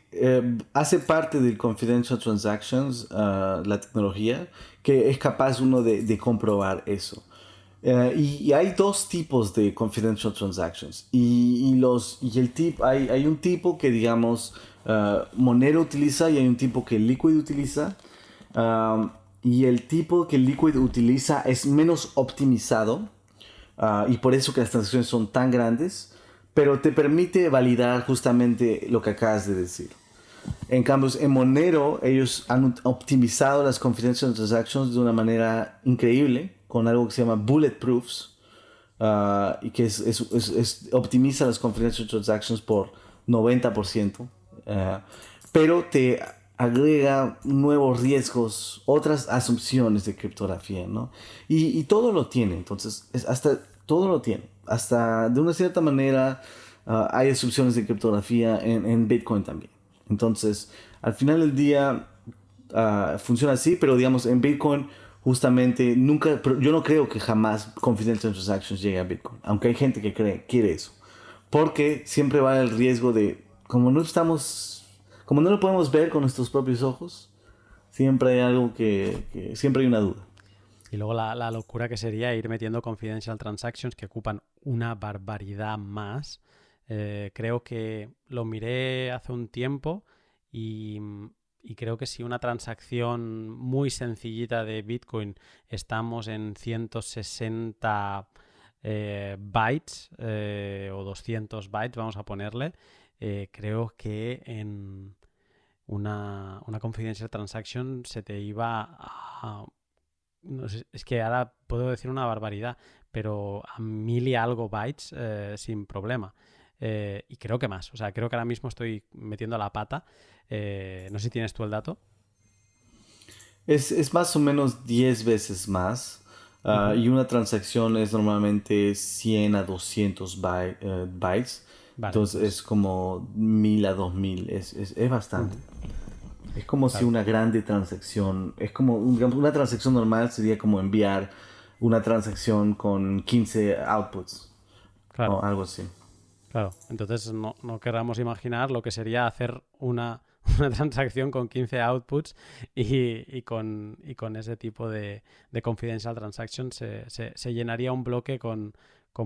hace parte del Confidential Transactions, la tecnología, que es capaz uno de comprobar eso. Y hay dos tipos de confidential transactions. Hay un tipo que, digamos, Monero utiliza y hay un tipo que Liquid utiliza. Um, y el tipo que Liquid utiliza es menos optimizado. Y por eso que las transacciones son tan grandes. Pero te permite validar justamente lo que acabas de decir. En cambio, en Monero, ellos han optimizado las confidential transactions de una manera increíble, con algo que se llama bulletproofs, y que optimiza las confidential transactions por 90%, pero te agrega nuevos riesgos, otras asunciones de criptografía, ¿no? Y todo lo tiene, entonces, todo lo tiene. Hasta de una cierta manera hay asunciones de criptografía en Bitcoin también. Entonces, al final del día funciona así, pero digamos en Bitcoin justamente yo no creo que jamás Confidential Transactions llegue a Bitcoin, aunque hay gente que quiere eso, porque siempre va el riesgo de, como no lo podemos ver con nuestros propios ojos, siempre hay algo siempre hay una duda. Y luego la locura que sería ir metiendo confidential transactions que ocupan una barbaridad más. Creo que lo miré hace un tiempo y, y creo que si una transacción muy sencillita de Bitcoin estamos en 160 bytes o 200 bytes, vamos a ponerle, creo que en una confidential transaction se te iba a... No sé, es que ahora puedo decir una barbaridad, pero a 1000 y algo bytes sin problema. Y creo que más. O sea, creo que ahora mismo estoy metiendo la pata. No sé si tienes tú el dato. Es más o menos 10 veces más. Uh-huh. Y una transacción es normalmente 100 a 200 bytes. Vale, Entonces es entonces. como 1000 a 2000. Es bastante. Uh-huh. Es como si Claro, una grande transacción. Es como digamos, una transacción normal sería como enviar una transacción con 15 outputs. claro, O algo así. claro. Entonces no querramos imaginar lo que sería hacer una transacción con 15 outputs y con ese tipo de confidential transactions se llenaría un bloque con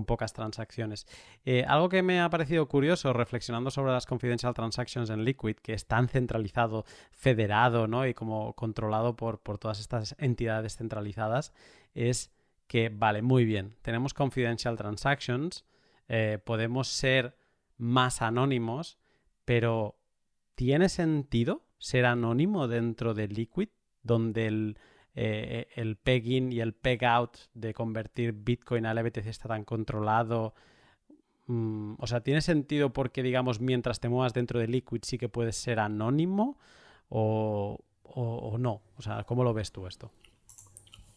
pocas transacciones. Algo que me ha parecido curioso reflexionando sobre las confidential transactions en Liquid, que es tan centralizado, federado, ¿no? Y como controlado por todas estas entidades centralizadas, es que, vale, muy bien, tenemos confidential transactions, podemos ser más anónimos, pero ¿tiene sentido ser anónimo dentro de Liquid, donde el peg-in y el peg-out de convertir Bitcoin al BTC está tan controlado? O sea, ¿tiene sentido porque, digamos, mientras te muevas dentro de Liquid sí que puedes ser anónimo o no? O sea, ¿cómo lo ves tú esto?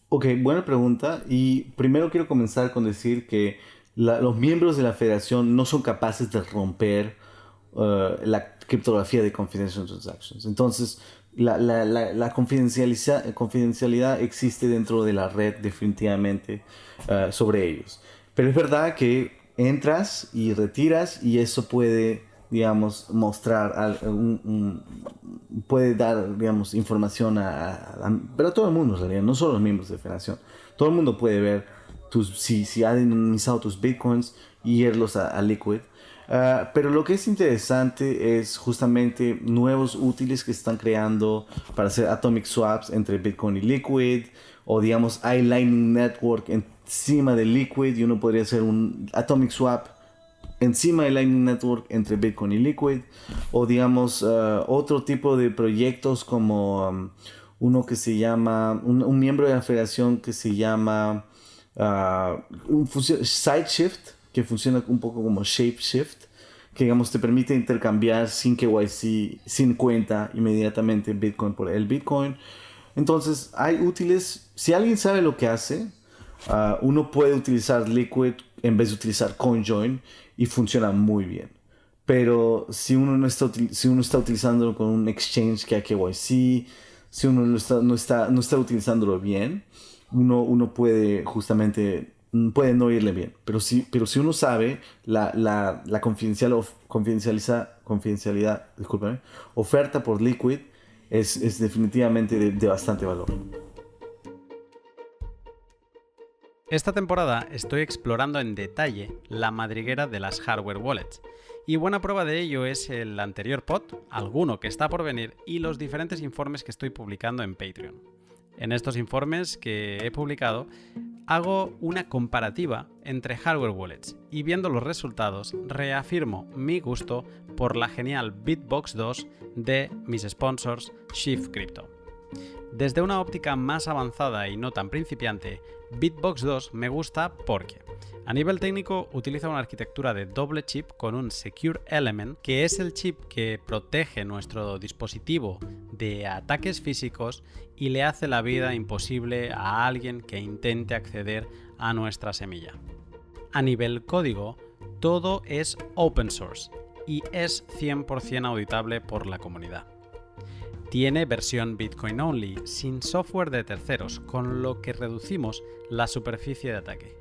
Ok, buena pregunta. Y primero quiero comenzar con decir que los miembros de la federación no son capaces de romper la criptografía de confidential transactions. Entonces, la confidencialidad existe dentro de la red definitivamente sobre ellos. Pero es verdad que entras y retiras y eso puede, digamos, puede dar, digamos, información pero a todo el mundo en realidad, no solo los miembros de la federación. Todo el mundo puede ver si han anonimizado tus bitcoins y irlos a Liquid. Pero lo que es interesante es justamente nuevos útiles que están creando para hacer atomic swaps entre Bitcoin y Liquid, o digamos hay Lightning Network encima de Liquid y uno podría hacer un atomic swap encima de Lightning Network entre Bitcoin y Liquid, o digamos otro tipo de proyectos como uno que se llama, un miembro de la federación que se llama SideShift, que funciona un poco como ShapeShift, que digamos te permite intercambiar sin KYC, sin cuenta, inmediatamente Bitcoin por el Bitcoin. Entonces hay útiles, si alguien sabe lo que hace, uno puede utilizar Liquid en vez de utilizar CoinJoin y funciona muy bien. Pero si uno está utilizándolo con un exchange que hay KYC, si uno no está utilizándolo bien, uno puede justamente puede no irle bien. Pero si uno sabe la confidencialidad, discúlpame, oferta por Liquid es definitivamente de bastante valor. Esta temporada estoy explorando en detalle la madriguera de las hardware wallets, y buena prueba de ello es el anterior pod, alguno que está por venir y los diferentes informes que estoy publicando en Patreon. En estos informes que he publicado hago una comparativa entre hardware wallets y viendo los resultados reafirmo mi gusto por la genial Bitbox 2 de mis sponsors Shift Crypto. Desde una óptica más avanzada y no tan principiante, Bitbox 2 me gusta porque a nivel técnico utiliza una arquitectura de doble chip con un Secure Element, que es el chip que protege nuestro dispositivo de ataques físicos y le hace la vida imposible a alguien que intente acceder a nuestra semilla. A nivel código, todo es open source y es 100% auditable por la comunidad. Tiene versión Bitcoin only, sin software de terceros, con lo que reducimos la superficie de ataque.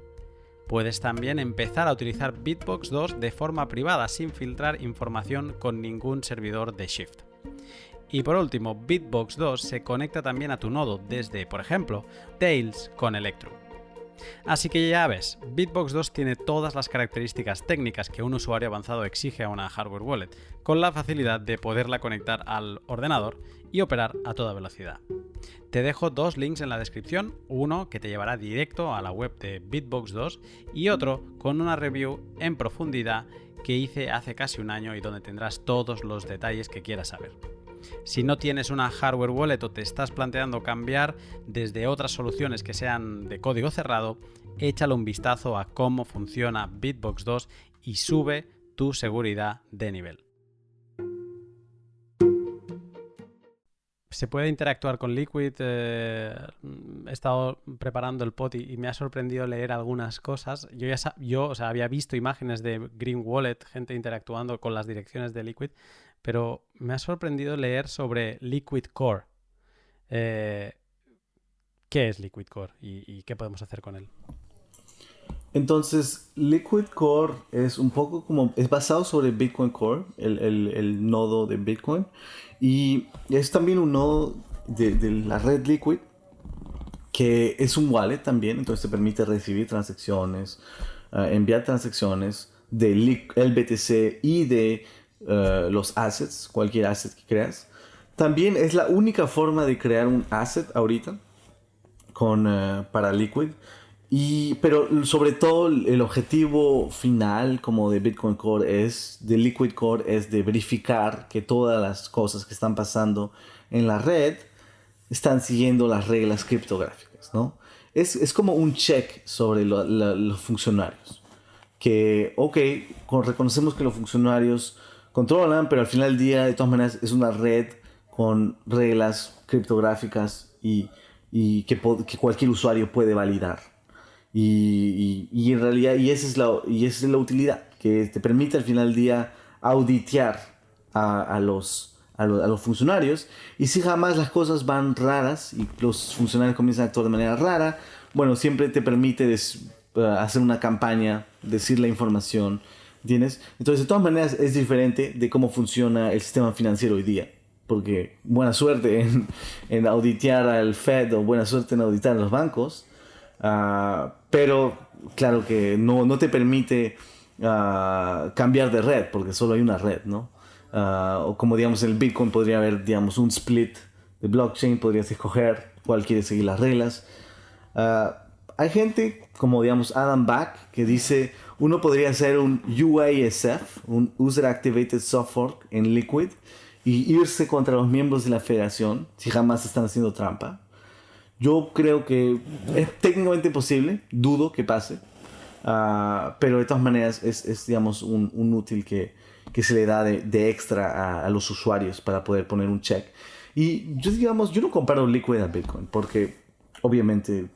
Puedes también empezar a utilizar Bitbox 2 de forma privada, sin filtrar información con ningún servidor de Shift. Y por último, Bitbox 2 se conecta también a tu nodo desde, por ejemplo, Tails con Electrum. Así que ya ves, Bitbox 2 tiene todas las características técnicas que un usuario avanzado exige a una hardware wallet, con la facilidad de poderla conectar al ordenador y operar a toda velocidad. Te dejo dos links en la descripción, uno que te llevará directo a la web de Bitbox 2 y otro con una review en profundidad que hice hace casi un año y donde tendrás todos los detalles que quieras saber. Si no tienes una hardware wallet o te estás planteando cambiar desde otras soluciones que sean de código cerrado, échale un vistazo a cómo funciona Bitbox 2 y sube tu seguridad de nivel. Se puede interactuar con Liquid. He estado preparando el pod y me ha sorprendido leer algunas cosas. Yo había visto imágenes de Green Wallet, gente interactuando con las direcciones de Liquid, pero me ha sorprendido leer sobre Liquid Core. ¿Qué es Liquid Core y qué podemos hacer con él? Entonces, Liquid Core es un poco como, es basado sobre Bitcoin Core, el nodo de Bitcoin, y es también un nodo de la red Liquid, que es un wallet también, entonces te permite recibir transacciones, enviar transacciones del BTC y de los assets, cualquier asset que creas. También es la única forma de crear un asset ahorita para Liquid. Pero sobre todo el objetivo final como de Bitcoin Core de Liquid Core es de verificar que todas las cosas que están pasando en la red están siguiendo las reglas criptográficas, ¿no? Es como un check sobre los funcionarios. Que, reconocemos que los funcionarios controlan, pero al final del día, de todas maneras, es una red con reglas criptográficas y que cualquier usuario puede validar. Y en realidad, esa es la utilidad, que te permite al final del día auditear a los funcionarios. Y si jamás las cosas van raras y los funcionarios comienzan a actuar de manera rara, bueno, siempre te permite hacer una campaña, decir la información, ¿entiendes? Entonces, de todas maneras, es diferente de cómo funciona el sistema financiero hoy día. Porque buena suerte en auditear al Fed o buena suerte en auditar a los bancos. Pero claro que no te permite cambiar de red, porque solo hay una red, ¿no? O como digamos en el Bitcoin podría haber, digamos, un split de blockchain, podrías escoger cuál quiere seguir las reglas. Hay gente como digamos Adam Back que dice uno podría hacer un UASF, un User Activated Soft Fork en Liquid y irse contra los miembros de la federación si jamás están haciendo trampa. Yo creo que es técnicamente posible, dudo que pase, pero de todas maneras es digamos, un útil que se le da de extra a los usuarios para poder poner un check. Y yo no comparo Liquid a Bitcoin, porque obviamente,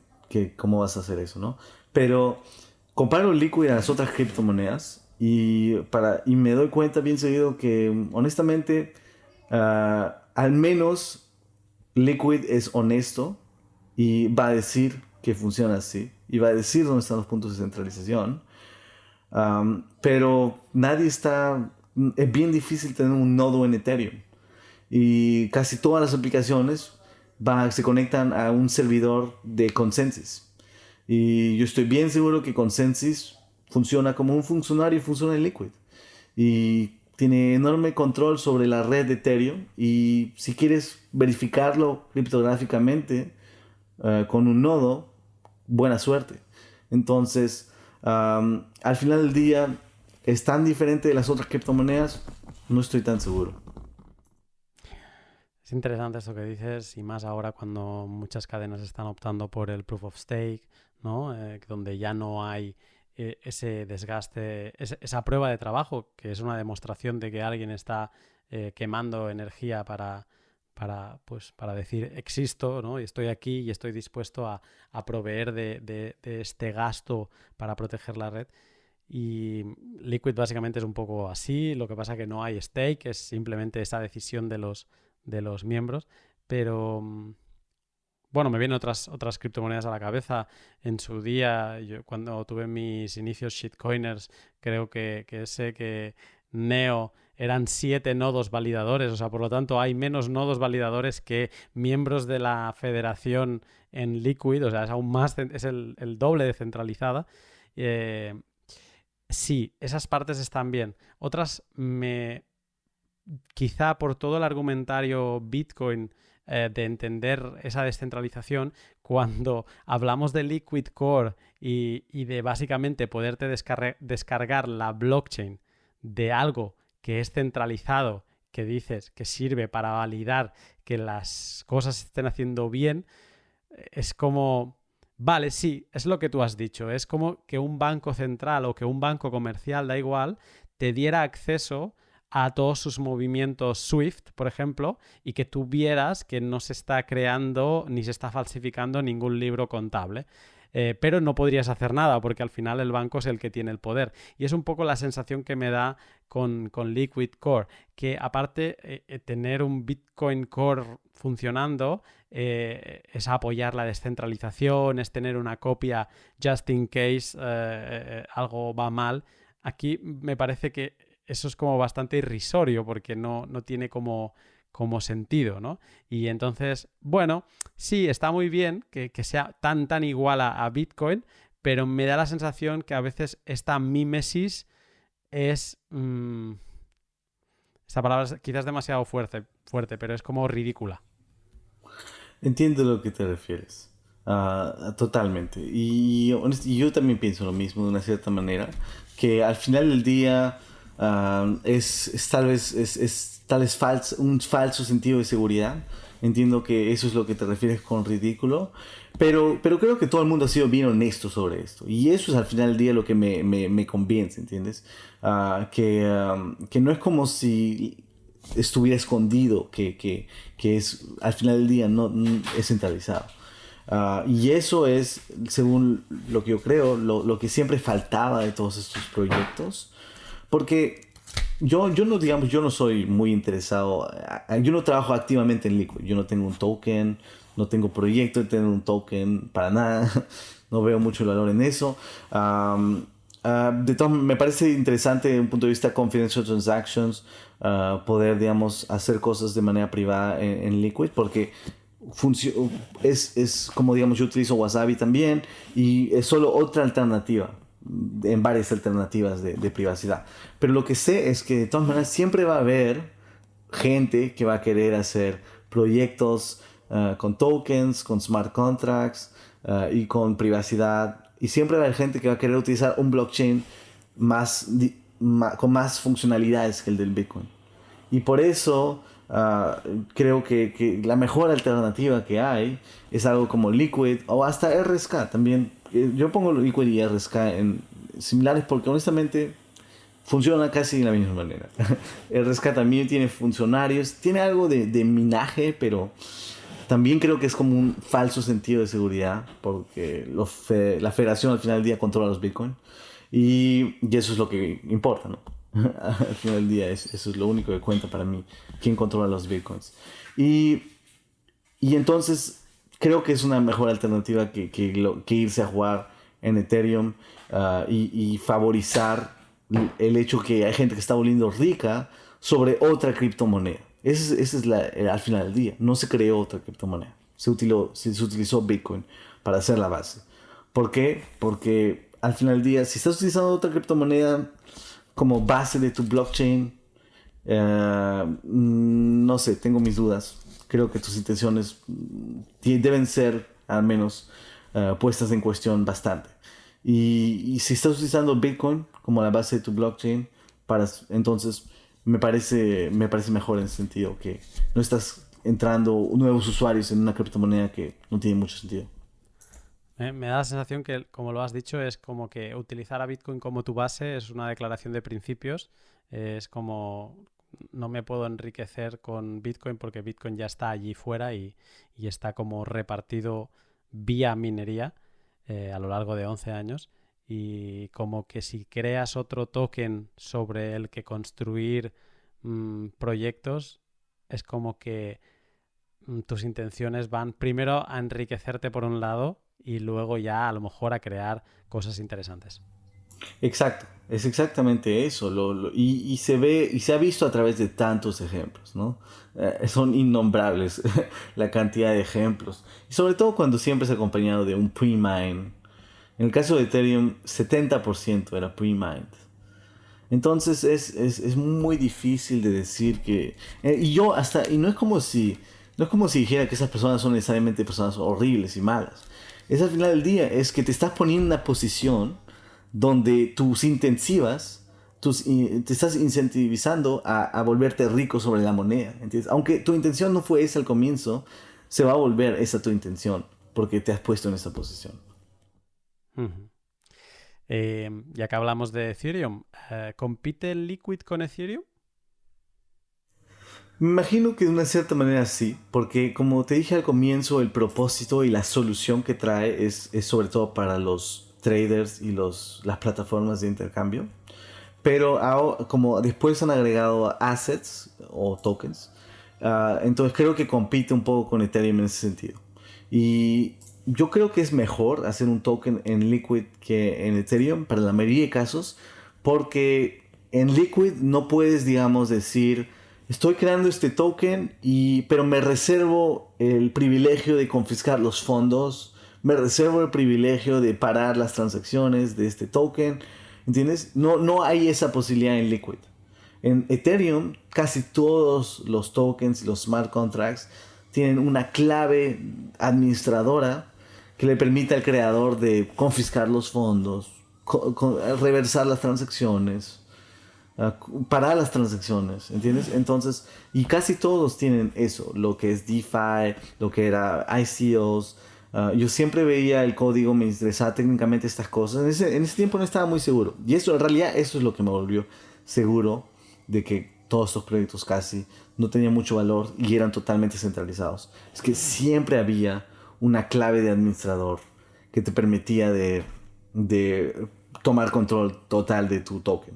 ¿cómo vas a hacer eso, no? Pero comparo Liquid a las otras criptomonedas y me doy cuenta bien seguido que, honestamente, al menos Liquid es honesto y va a decir que funciona así. y va a decir dónde están los puntos de centralización. Pero es bien difícil tener un nodo en Ethereum. Y casi todas las aplicaciones se conectan a un servidor de Consensus. Y yo estoy bien seguro que Consensus funciona como un funcionario y funciona en Liquid. Y tiene enorme control sobre la red de Ethereum. Y si quieres verificarlo criptográficamente con un nodo, buena suerte. Entonces, al final del día, ¿es tan diferente de las otras criptomonedas? No estoy tan seguro. Es interesante esto que dices, y más ahora cuando muchas cadenas están optando por el proof of stake, ¿no? Donde ya no hay ese desgaste, esa prueba de trabajo, que es una demostración de que alguien está quemando energía para decir existo, ¿no? Y estoy aquí y estoy dispuesto a proveer de este gasto para proteger la red. Y Liquid básicamente es un poco así, lo que pasa que no hay stake, es simplemente esa decisión de los miembros, pero bueno, me vienen otras criptomonedas a la cabeza. En su día, yo cuando tuve mis inicios shitcoiners, creo que sé que Neo eran 7 nodos validadores, o sea, por lo tanto hay menos nodos validadores que miembros de la federación en Liquid, o sea, es aún más, es el doble de centralizada. Sí, esas partes están bien. Otras quizá por todo el argumentario Bitcoin de entender esa descentralización, cuando hablamos de Liquid Core y de básicamente poderte descargar la blockchain de algo que es centralizado, que dices que sirve para validar que las cosas se estén haciendo bien, es como... Vale, sí, es lo que tú has dicho. Es como que un banco central o que un banco comercial, da igual, te diera acceso a todos sus movimientos SWIFT, por ejemplo, y que tú vieras que no se está creando ni se está falsificando ningún libro contable. Pero no podrías hacer nada porque al final el banco es el que tiene el poder. Y es un poco la sensación que me da con Liquid Core, que aparte tener un Bitcoin Core funcionando es apoyar la descentralización, es tener una copia just in case algo va mal. Aquí me parece que eso es como bastante irrisorio porque no tiene como sentido, ¿no? Y entonces, bueno, sí, está muy bien que sea tan igual a Bitcoin, pero me da la sensación que a veces esta mímesis es... esta palabra es quizás demasiado fuerte, pero es como ridícula. Entiendo a lo que te refieres. Totalmente. Y yo también pienso lo mismo de una cierta manera, que al final del día es tal vez un falso sentido de seguridad. Entiendo que eso es lo que te refieres con ridículo, pero creo que todo el mundo ha sido bien honesto sobre esto. Y eso es al final del día lo que me convence, ¿entiendes? Que no es como si estuviera escondido, que es al final del día no es centralizado. Y eso es, según lo que yo creo, lo que siempre faltaba de todos estos proyectos. Porque yo no soy muy interesado, yo no trabajo activamente en Liquid, yo no tengo un token, no tengo proyecto de tener un token para nada, no veo mucho el valor en eso. Me parece interesante desde un punto de vista confidential transactions, poder, digamos, hacer cosas de manera privada en Liquid, porque es como, digamos, yo utilizo Wasabi también y es solo otra alternativa en varias alternativas de privacidad. Pero lo que sé es que de todas maneras siempre va a haber gente que va a querer hacer proyectos con tokens, con smart contracts y con privacidad. Y siempre va a haber gente que va a querer utilizar un blockchain con más funcionalidades que el del Bitcoin. Y por eso creo que la mejor alternativa que hay es algo como Liquid o hasta RSK también. Yo pongo Liquid y RSK en similares porque honestamente funciona casi de la misma manera. RSK también tiene funcionarios, tiene algo de minaje, pero también creo que es como un falso sentido de seguridad porque la federación al final del día controla los Bitcoin y eso es lo que importa, ¿no? Al final del día eso es lo único que cuenta para mí, quién controla los Bitcoins. Y entonces creo que es una mejor alternativa que irse a jugar en Ethereum y favorizar el hecho que hay gente que está volviendo rica sobre otra criptomoneda. Ese es al final del día. No se creó otra criptomoneda. Se utilizó Bitcoin para hacer la base. ¿Por qué? Porque al final del día, si estás utilizando otra criptomoneda como base de tu blockchain, no sé, tengo mis dudas. Creo que tus intenciones deben ser al menos puestas en cuestión bastante. Y si estás utilizando Bitcoin como la base de tu blockchain, entonces me parece mejor en el sentido que no estás entrando nuevos usuarios en una criptomoneda que no tiene mucho sentido. Me da la sensación que, como lo has dicho, es como que utilizar a Bitcoin como tu base es una declaración de principios. Es como no me puedo enriquecer con Bitcoin porque Bitcoin ya está allí fuera y está como repartido vía minería a lo largo de 11 años. Y como que si creas otro token sobre el que construir proyectos, es como que tus intenciones van primero a enriquecerte por un lado y luego ya a lo mejor a crear cosas interesantes. Exacto, es exactamente eso. Y se ve y se ha visto a través de tantos ejemplos, ¿no? Son innombrables la cantidad de ejemplos. Y sobre todo cuando siempre es acompañado de un pre-mine. En el caso de Ethereum, 70% era pre-mined. Entonces es muy difícil de decir que... y no es como si dijera que esas personas son necesariamente personas horribles y malas. Es al final del día, es que te estás poniendo en una posición donde te estás incentivizando a volverte rico sobre la moneda. ¿Entiendes? Aunque tu intención no fue esa al comienzo, se va a volver esa tu intención porque te has puesto en esa posición. Uh-huh. Ya que hablamos de Ethereum, ¿compite Liquid con Ethereum? Me imagino que de una cierta manera sí, porque como te dije al comienzo, el propósito y la solución que trae es sobre todo para los traders y las plataformas de intercambio. Pero como después han agregado assets o tokens, entonces creo que compite un poco con Ethereum en ese sentido. Y yo creo que es mejor hacer un token en Liquid que en Ethereum para la mayoría de casos, porque en Liquid no puedes, digamos, decir, estoy creando este token, pero me reservo el privilegio de confiscar los fondos, me reservo el privilegio de parar las transacciones de este token. ¿Entiendes? No hay esa posibilidad en Liquid. En Ethereum, casi todos los tokens y los smart contracts tienen una clave administradora que le permite al creador de confiscar los fondos, reversar las transacciones, parar las transacciones, ¿entiendes? Entonces, y casi todos tienen eso, lo que es DeFi, lo que era ICOs. Yo siempre veía el código, me interesaba técnicamente estas cosas. En ese tiempo no estaba muy seguro. Y eso, en realidad, eso es lo que me volvió seguro de que todos estos proyectos casi no tenían mucho valor y eran totalmente centralizados. Es que siempre había una clave de administrador que te permitía de tomar control total de tu token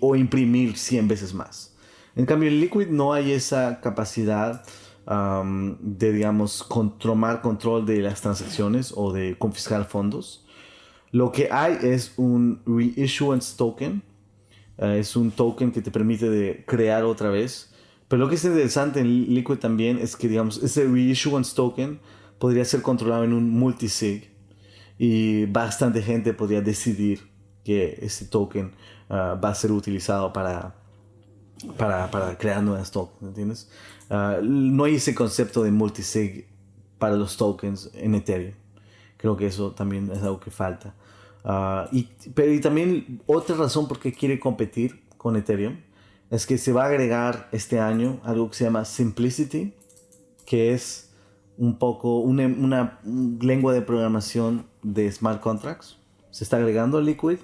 o imprimir 100 veces más. En cambio, en Liquid no hay esa capacidad de, digamos, tomar control de las transacciones o de confiscar fondos. Lo que hay es un reissuance token. Es un token que te permite de crear otra vez. Pero lo que es interesante en Liquid también es que, digamos, ese reissuance token podría ser controlado en un multisig. Y bastante gente podría decidir que ese token va a ser utilizado para crear nuevas tokens, ¿entiendes? No hay ese concepto de multisig para los tokens en Ethereum. Creo que eso también es algo que falta. Pero también otra razón por qué quiere competir con Ethereum es que se va a agregar este año algo que se llama Simplicity, que es un poco una lengua de programación de smart contracts. Se está agregando a Liquid.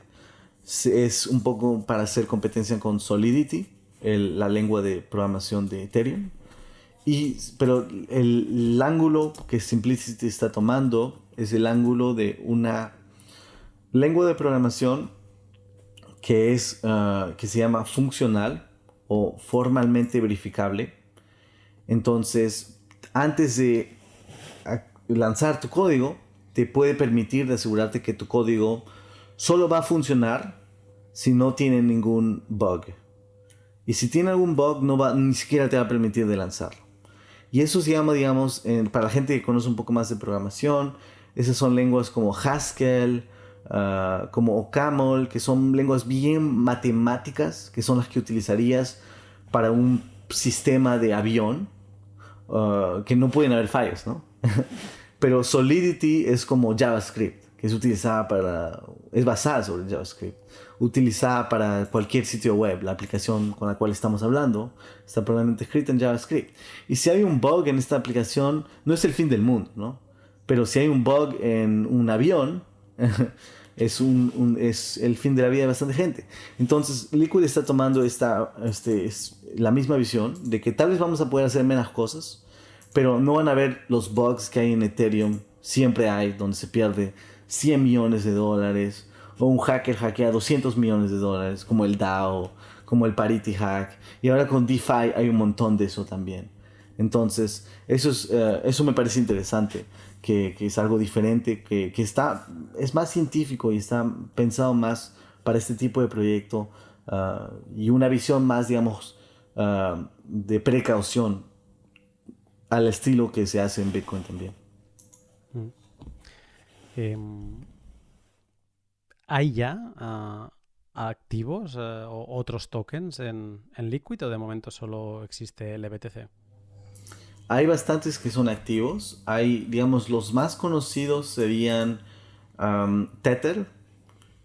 Es un poco para hacer competencia con Solidity, la lengua de programación de Ethereum. Pero el ángulo que Simplicity está tomando es el ángulo de una lengua de programación que se llama funcional o formalmente verificable. Entonces, antes de lanzar tu código, te puede permitir de asegurarte que tu código solo va a funcionar si no tiene ningún bug. Y si tiene algún bug, ni siquiera te va a permitir de lanzarlo. Y eso se llama, digamos, para la gente que conoce un poco más de programación, esas son lenguas como Haskell, como OCaml, que son lenguas bien matemáticas, que son las que utilizarías para un sistema de avión, que no pueden haber fallos, ¿no? Pero Solidity es como JavaScript, que es basada sobre JavaScript, utilizada para cualquier sitio web. La aplicación con la cual estamos hablando está probablemente escrita en JavaScript. Y si hay un bug en esta aplicación, no es el fin del mundo, ¿no? Pero si hay un bug en un avión, es el fin de la vida de bastante gente. Entonces, Liquid está tomando la misma visión de que tal vez vamos a poder hacer menos cosas, pero no van a ver los bugs que hay en Ethereum. Siempre hay, donde se pierde $100 millones, o un hacker hackea $200 millones, como el DAO, como el Parity Hack, y ahora con DeFi hay un montón de eso también. Entonces, eso me parece interesante, que es algo diferente, que es más científico y está pensado más para este tipo de proyecto, y una visión más, digamos, de precaución al estilo que se hace en Bitcoin también. ¿Hay ya activos o otros tokens en Liquid o de momento solo existe el BTC? Hay bastantes que son activos. Hay, digamos, los más conocidos serían Tether,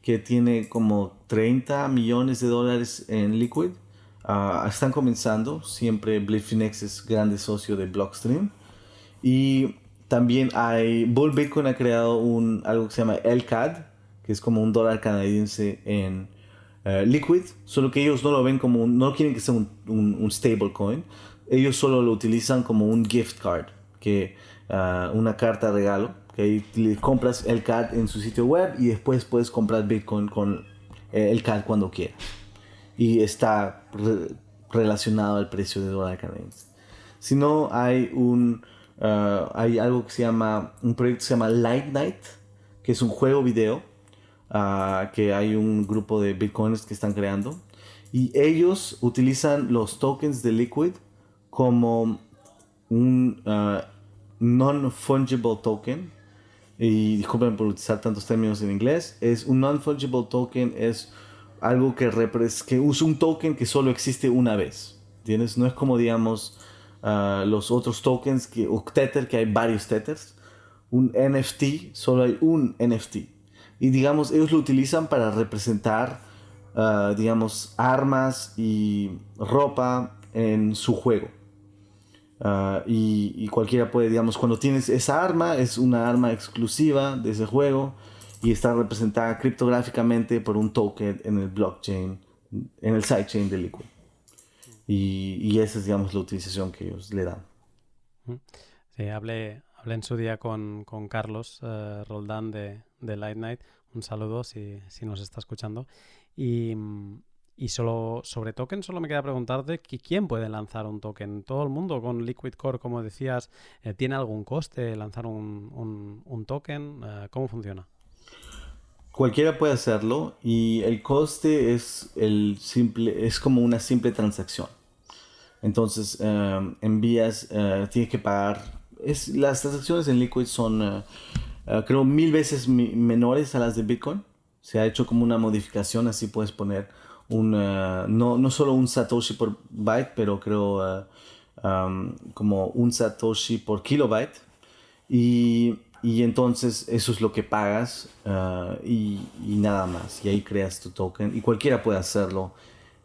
que tiene como $30 millones en Liquid. Están comenzando. Siempre Bitfinex es grande socio de Blockstream. Y también Bull Bitcoin ha creado algo que se llama LCAD, que es como un dólar canadiense en Liquid, solo que ellos no lo ven como no quieren que sea un stablecoin. Ellos solo lo utilizan como un gift card, una carta de regalo, que ahí le compras el CAD en su sitio web y después puedes comprar Bitcoin con el CAD cuando quieras. Y está relacionado al precio de dólar canadiense. Si no, hay algo que se llama, un proyecto que se llama Light Night, que es un juego video, que hay un grupo de bitcoiners que están creando, y ellos utilizan los tokens de Liquid como un non-fungible token. Y disculpen por utilizar tantos términos en inglés. Un non-fungible token es algo que usa un token que solo existe una vez, ¿entiendes? No es como, digamos, los otros tokens, o Tether, que hay varios Tethers. Un NFT, solo hay un NFT. Y digamos, ellos lo utilizan para representar, digamos, armas y ropa en su juego. Y cualquiera puede, digamos, cuando tienes esa arma, es una arma exclusiva de ese juego y está representada criptográficamente por un token en el blockchain, en el sidechain de Liquid. Y esa es, digamos, la utilización que ellos le dan. Sí, hablé en su día con Carlos Roldán de Light Night. Un saludo si nos está escuchando. Y solo sobre token, solo me queda preguntarte quién puede lanzar un token. ¿Todo el mundo con Liquid Core, como decías, tiene algún coste lanzar un token? ¿Cómo funciona? Cualquiera puede hacerlo y el coste es como una simple transacción. Entonces tienes que pagar. Las transacciones en Liquid son, creo, 1000 veces menores a las de Bitcoin. Se ha hecho como una modificación, así puedes poner no solo un Satoshi por byte, pero creo como un Satoshi por kilobyte. Y entonces eso es lo que pagas, y nada más. Y ahí creas tu token. Y cualquiera puede hacerlo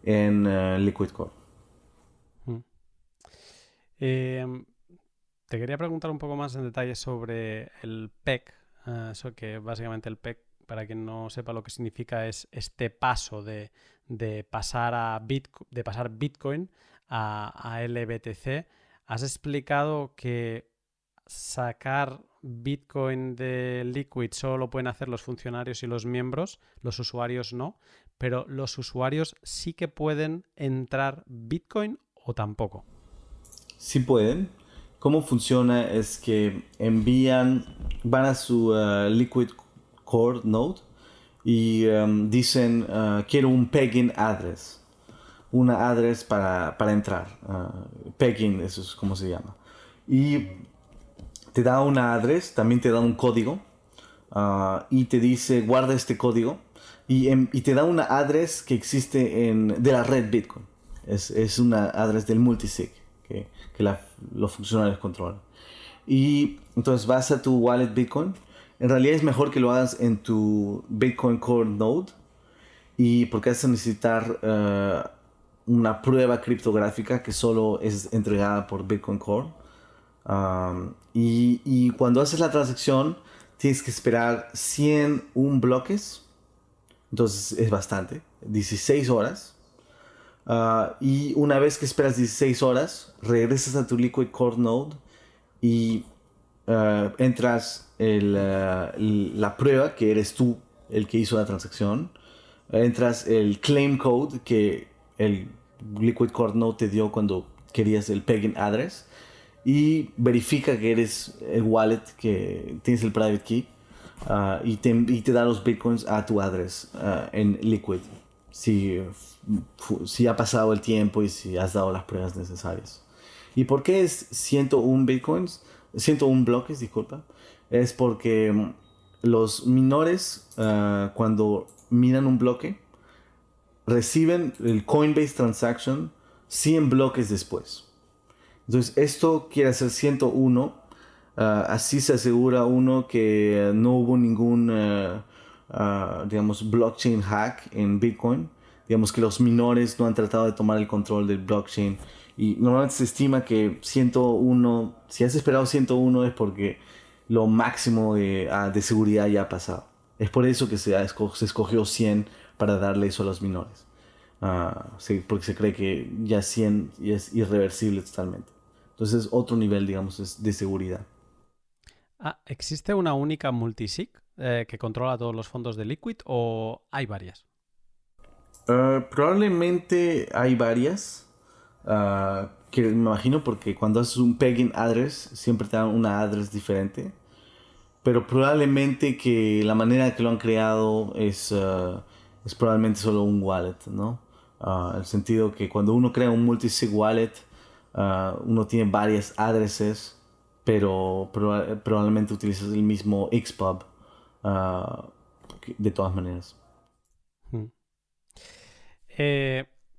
en Liquid Core. Te quería preguntar un poco más en detalle sobre el PEC. Eso que básicamente el PEC, para quien no sepa lo que significa, es este paso de pasar Bitcoin a LBTC. Has explicado que sacar Bitcoin de Liquid solo lo pueden hacer los funcionarios y los miembros, los usuarios no, pero los usuarios sí que pueden entrar Bitcoin o tampoco. Sí pueden. cómo funciona es que van a su Liquid Core Node y dicen, quiero un pegging address. Una address para entrar. Pegging, eso es como se llama. Y te da una address, también te da un código. Y te dice, guarda este código. Y te da una address que existe de la red Bitcoin. Es una address del multisig que los funcionarios controlan. Y entonces vas a tu wallet Bitcoin. En realidad es mejor que lo hagas en tu Bitcoin Core Node. Y porque vas a necesitar una prueba criptográfica que solo es entregada por Bitcoin Core. Y cuando haces la transacción, tienes que esperar 101 bloques. Entonces es bastante. 16 horas. Y una vez que esperas 16 horas, regresas a tu Liquid Core Node y entras la prueba que eres tú el que hizo la transacción. Entras el claim code que el Liquid Core Node te dio cuando querías el pegging address y verifica que eres el wallet, que tienes el private key y te da los bitcoins a tu address en Liquid si ha pasado el tiempo y si has dado las pruebas necesarias. ¿Y por qué es 101 bitcoins? 101 bloques, disculpa. Es porque los minores cuando minan un bloque reciben el Coinbase Transaction 100 bloques después. Entonces esto quiere hacer 101. Así se asegura uno que no hubo ningún digamos blockchain hack en Bitcoin. Digamos que los minores no han tratado de tomar el control del blockchain. Y normalmente se estima que 101, si has esperado 101 es porque lo máximo de seguridad ya ha pasado. Es por eso que se escogió 100 para darle eso a los minores. Sí, porque se cree que ya 100 es irreversible totalmente. Entonces otro nivel, digamos, es de seguridad. ¿Existe una única multisig que controla todos los fondos de Liquid o hay varias? Probablemente hay varias. Que me imagino porque cuando haces un pegging address siempre te dan una address diferente. Pero probablemente que la manera que lo han creado es probablemente solo un wallet, ¿no? El sentido que cuando uno crea un multisig wallet, uno tiene varias addresses, pero probablemente utilizas el mismo XPub uh, de todas maneras. Hmm.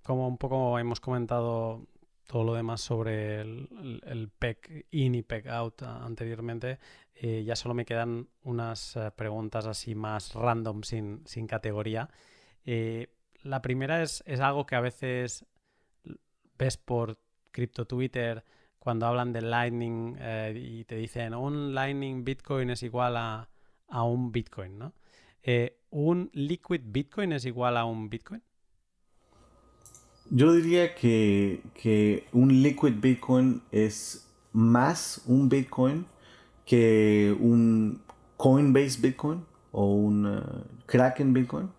Como un poco hemos comentado todo lo demás sobre el PEG in y PEG out anteriormente, ya solo me quedan unas preguntas así más random, sin categoría. La primera es algo que a veces ves por cripto Twitter cuando hablan de Lightning y te dicen un Lightning Bitcoin es igual a un Bitcoin, ¿no? ¿Un Liquid Bitcoin es igual a un Bitcoin? Yo diría que un liquid Bitcoin es más un Bitcoin que un Coinbase Bitcoin o un Kraken Bitcoin.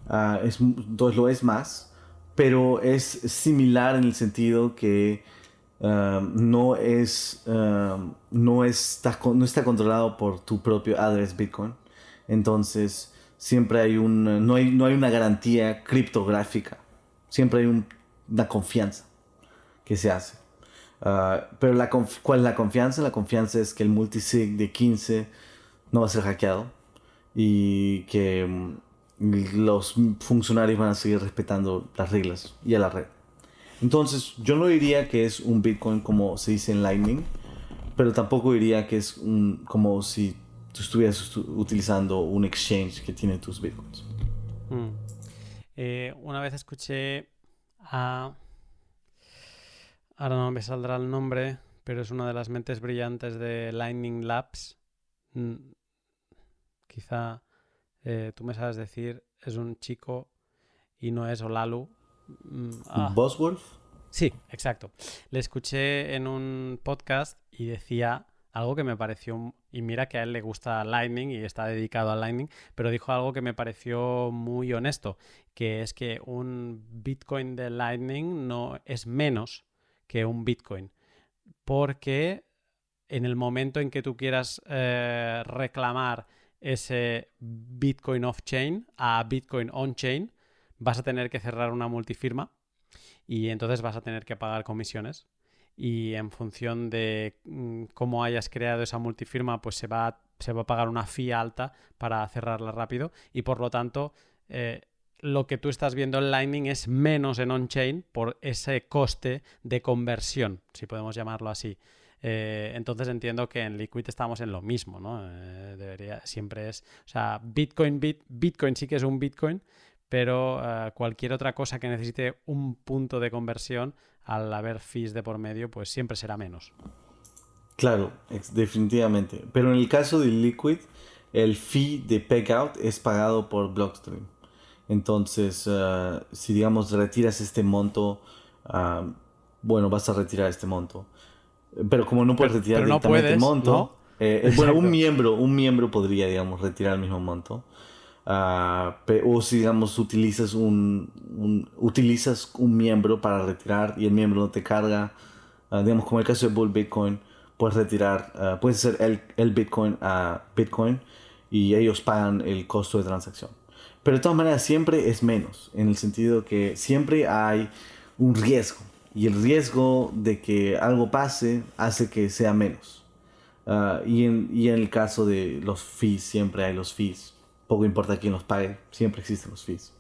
Entonces lo es más, pero es similar en el sentido que no está controlado por tu propio address Bitcoin. Entonces siempre no hay una garantía criptográfica. Siempre hay una confianza que se hace. Pero ¿cuál es la confianza? La confianza es que el multisig de 15 no va a ser hackeado y que los funcionarios van a seguir respetando las reglas y a la red. Entonces, yo no diría que es un Bitcoin como se dice en Lightning, pero tampoco diría que es como si tú estuvieras utilizando un exchange que tiene tus Bitcoins. Una vez escuché a... Ahora no me saldrá el nombre, pero es una de las mentes brillantes de Lightning Labs. Quizá tú me sabes decir, es un chico y no es Olalu. Bosworth. Sí, exacto. Le escuché en un podcast y decía algo que me pareció, y mira que a él le gusta Lightning y está dedicado a Lightning, pero dijo algo que me pareció muy honesto, que es que un Bitcoin de Lightning no es menos que un Bitcoin. porque en el momento en que tú quieras reclamar ese Bitcoin off-chain a Bitcoin on-chain, vas a tener que cerrar una multifirma y entonces vas a tener que pagar comisiones. Y en función de cómo hayas creado esa multifirma, pues se va a pagar una fee alta para cerrarla rápido y por lo tanto lo que tú estás viendo en Lightning es menos en on-chain por ese coste de conversión, si podemos llamarlo así. Entonces entiendo que en Liquid estamos en lo mismo, ¿no? Siempre es... O sea, Bitcoin sí que es un Bitcoin, pero cualquier otra cosa que necesite un punto de conversión, al haber fees de por medio, pues siempre será menos. Claro, definitivamente. Pero en el caso de Liquid, el fee de Pegout es pagado por Blockstream. Entonces, si digamos retiras este monto, bueno, vas a retirar este monto. Pero como no puedes retirar Pero no directamente el puedes, monto, ¿no? bueno, un miembro podría, digamos, retirar el mismo monto. O si, digamos, utilizas utilizas un miembro para retirar y el miembro no te carga, digamos, como el caso de Bull Bitcoin, puedes retirar, puedes hacer el Bitcoin a Bitcoin y ellos pagan el costo de transacción. Pero de todas maneras siempre es menos, en el sentido que siempre hay un riesgo. Y el riesgo de que algo pase hace que sea menos. Y en el caso de los fees, siempre hay los fees. Poco importa quién los pague, siempre existen los fees.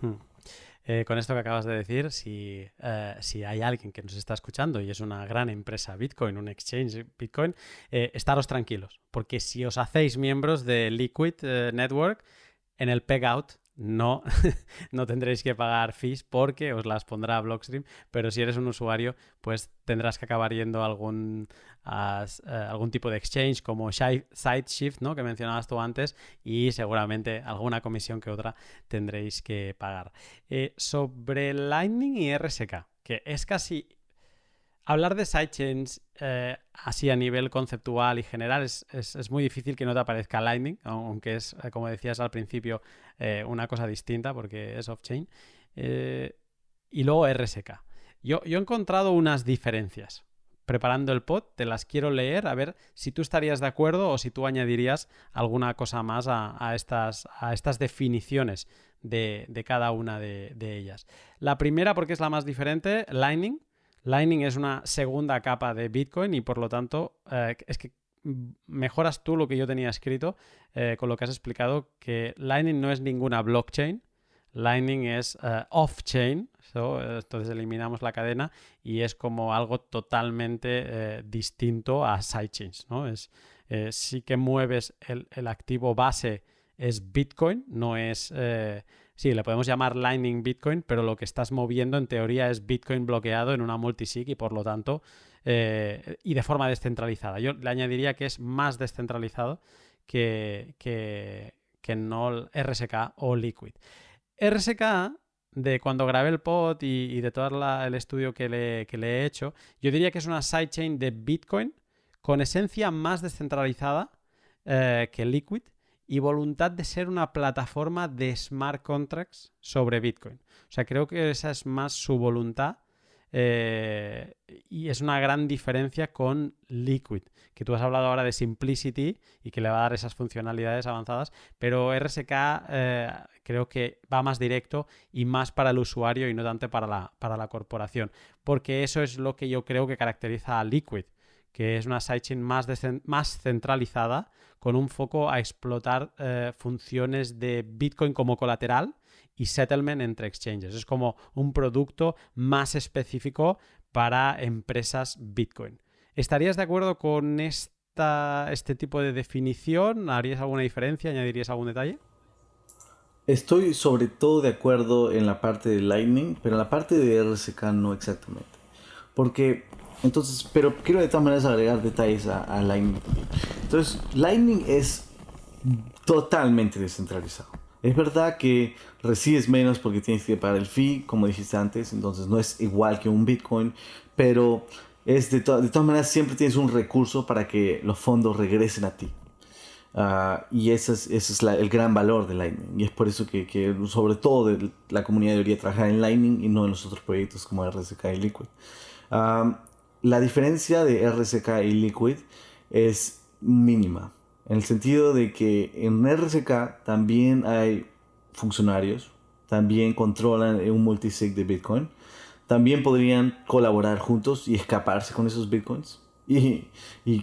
Con esto que acabas de decir, si hay alguien que nos está escuchando y es una gran empresa Bitcoin, un exchange Bitcoin, estaros tranquilos, porque si os hacéis miembros de Liquid Network, en el Pegout no, no tendréis que pagar fees porque os las pondrá Blockstream, pero si eres un usuario, pues tendrás que acabar yendo a algún tipo de exchange como SideShift, ¿no? Que mencionabas tú antes, y seguramente alguna comisión que otra tendréis que pagar. Sobre Lightning y RSK, que es casi... Hablar de sidechains así a nivel conceptual y general es muy difícil que no te aparezca Lightning, aunque es, como decías al principio, una cosa distinta porque es off-chain. Y luego RSK. Yo he encontrado unas diferencias. Preparando el pod, te las quiero leer a ver si tú estarías de acuerdo o si tú añadirías alguna cosa más a estas definiciones de cada una de ellas. La primera, porque es la más diferente, Lightning. Lightning es una segunda capa de Bitcoin y por lo tanto es que mejoras tú lo que yo tenía escrito con lo que has explicado, que Lightning no es ninguna blockchain, Lightning es off-chain, entonces eliminamos la cadena y es como algo totalmente distinto a sidechains, ¿no? Sí que mueves el activo base es Bitcoin, no es... Sí, le podemos llamar Lightning Bitcoin, pero lo que estás moviendo en teoría es Bitcoin bloqueado en una multisig y por lo tanto, y de forma descentralizada. Yo le añadiría que es más descentralizado que no RSK o Liquid. RSK, de cuando grabé el pod y de todo el estudio que le he hecho, yo diría que es una sidechain de Bitcoin con esencia más descentralizada que Liquid y voluntad de ser una plataforma de smart contracts sobre Bitcoin. O sea, creo que esa es más su voluntad y es una gran diferencia con Liquid, que tú has hablado ahora de Simplicity y que le va a dar esas funcionalidades avanzadas, pero RSK creo que va más directo y más para el usuario y no tanto para la corporación, porque eso es lo que yo creo que caracteriza a Liquid, que es una sidechain más centralizada con un foco a explotar funciones de Bitcoin como colateral y settlement entre exchanges. Es como un producto más específico para empresas Bitcoin. ¿Estarías de acuerdo con este tipo de definición? ¿Harías alguna diferencia? ¿Añadirías algún detalle? Estoy sobre todo de acuerdo en la parte de Lightning, pero en la parte de RSK no exactamente. Porque, entonces, pero quiero de todas maneras agregar detalles a Lightning también. Entonces, Lightning es totalmente descentralizado. Es verdad que recibes menos porque tienes que pagar el fee, como dijiste antes, entonces no es igual que un Bitcoin, pero es de todas maneras siempre tienes un recurso para que los fondos regresen a ti. Y ese es el gran valor de Lightning. Y es por eso que sobre todo la comunidad debería trabajar en Lightning y no en los otros proyectos como RSK y Liquid. la diferencia de RSK y Liquid es mínima. En el sentido de que en RSK también hay funcionarios, también controlan un multisig de Bitcoin, también podrían colaborar juntos y escaparse con esos Bitcoins y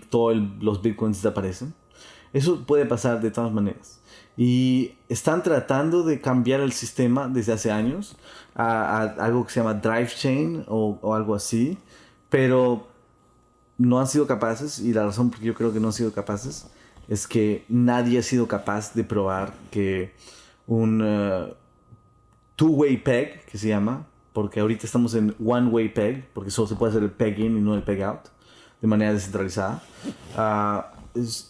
todos los Bitcoins desaparecen. Eso puede pasar de todas maneras. Y están tratando de cambiar el sistema desde hace años a algo que se llama Drive Chain o algo así, pero no han sido capaces, y la razón por que yo creo que no han sido capaces es que nadie ha sido capaz de probar que un two-way peg, que se llama, porque ahorita estamos en one-way peg, porque solo se puede hacer el peg-in y no el peg-out, de manera descentralizada.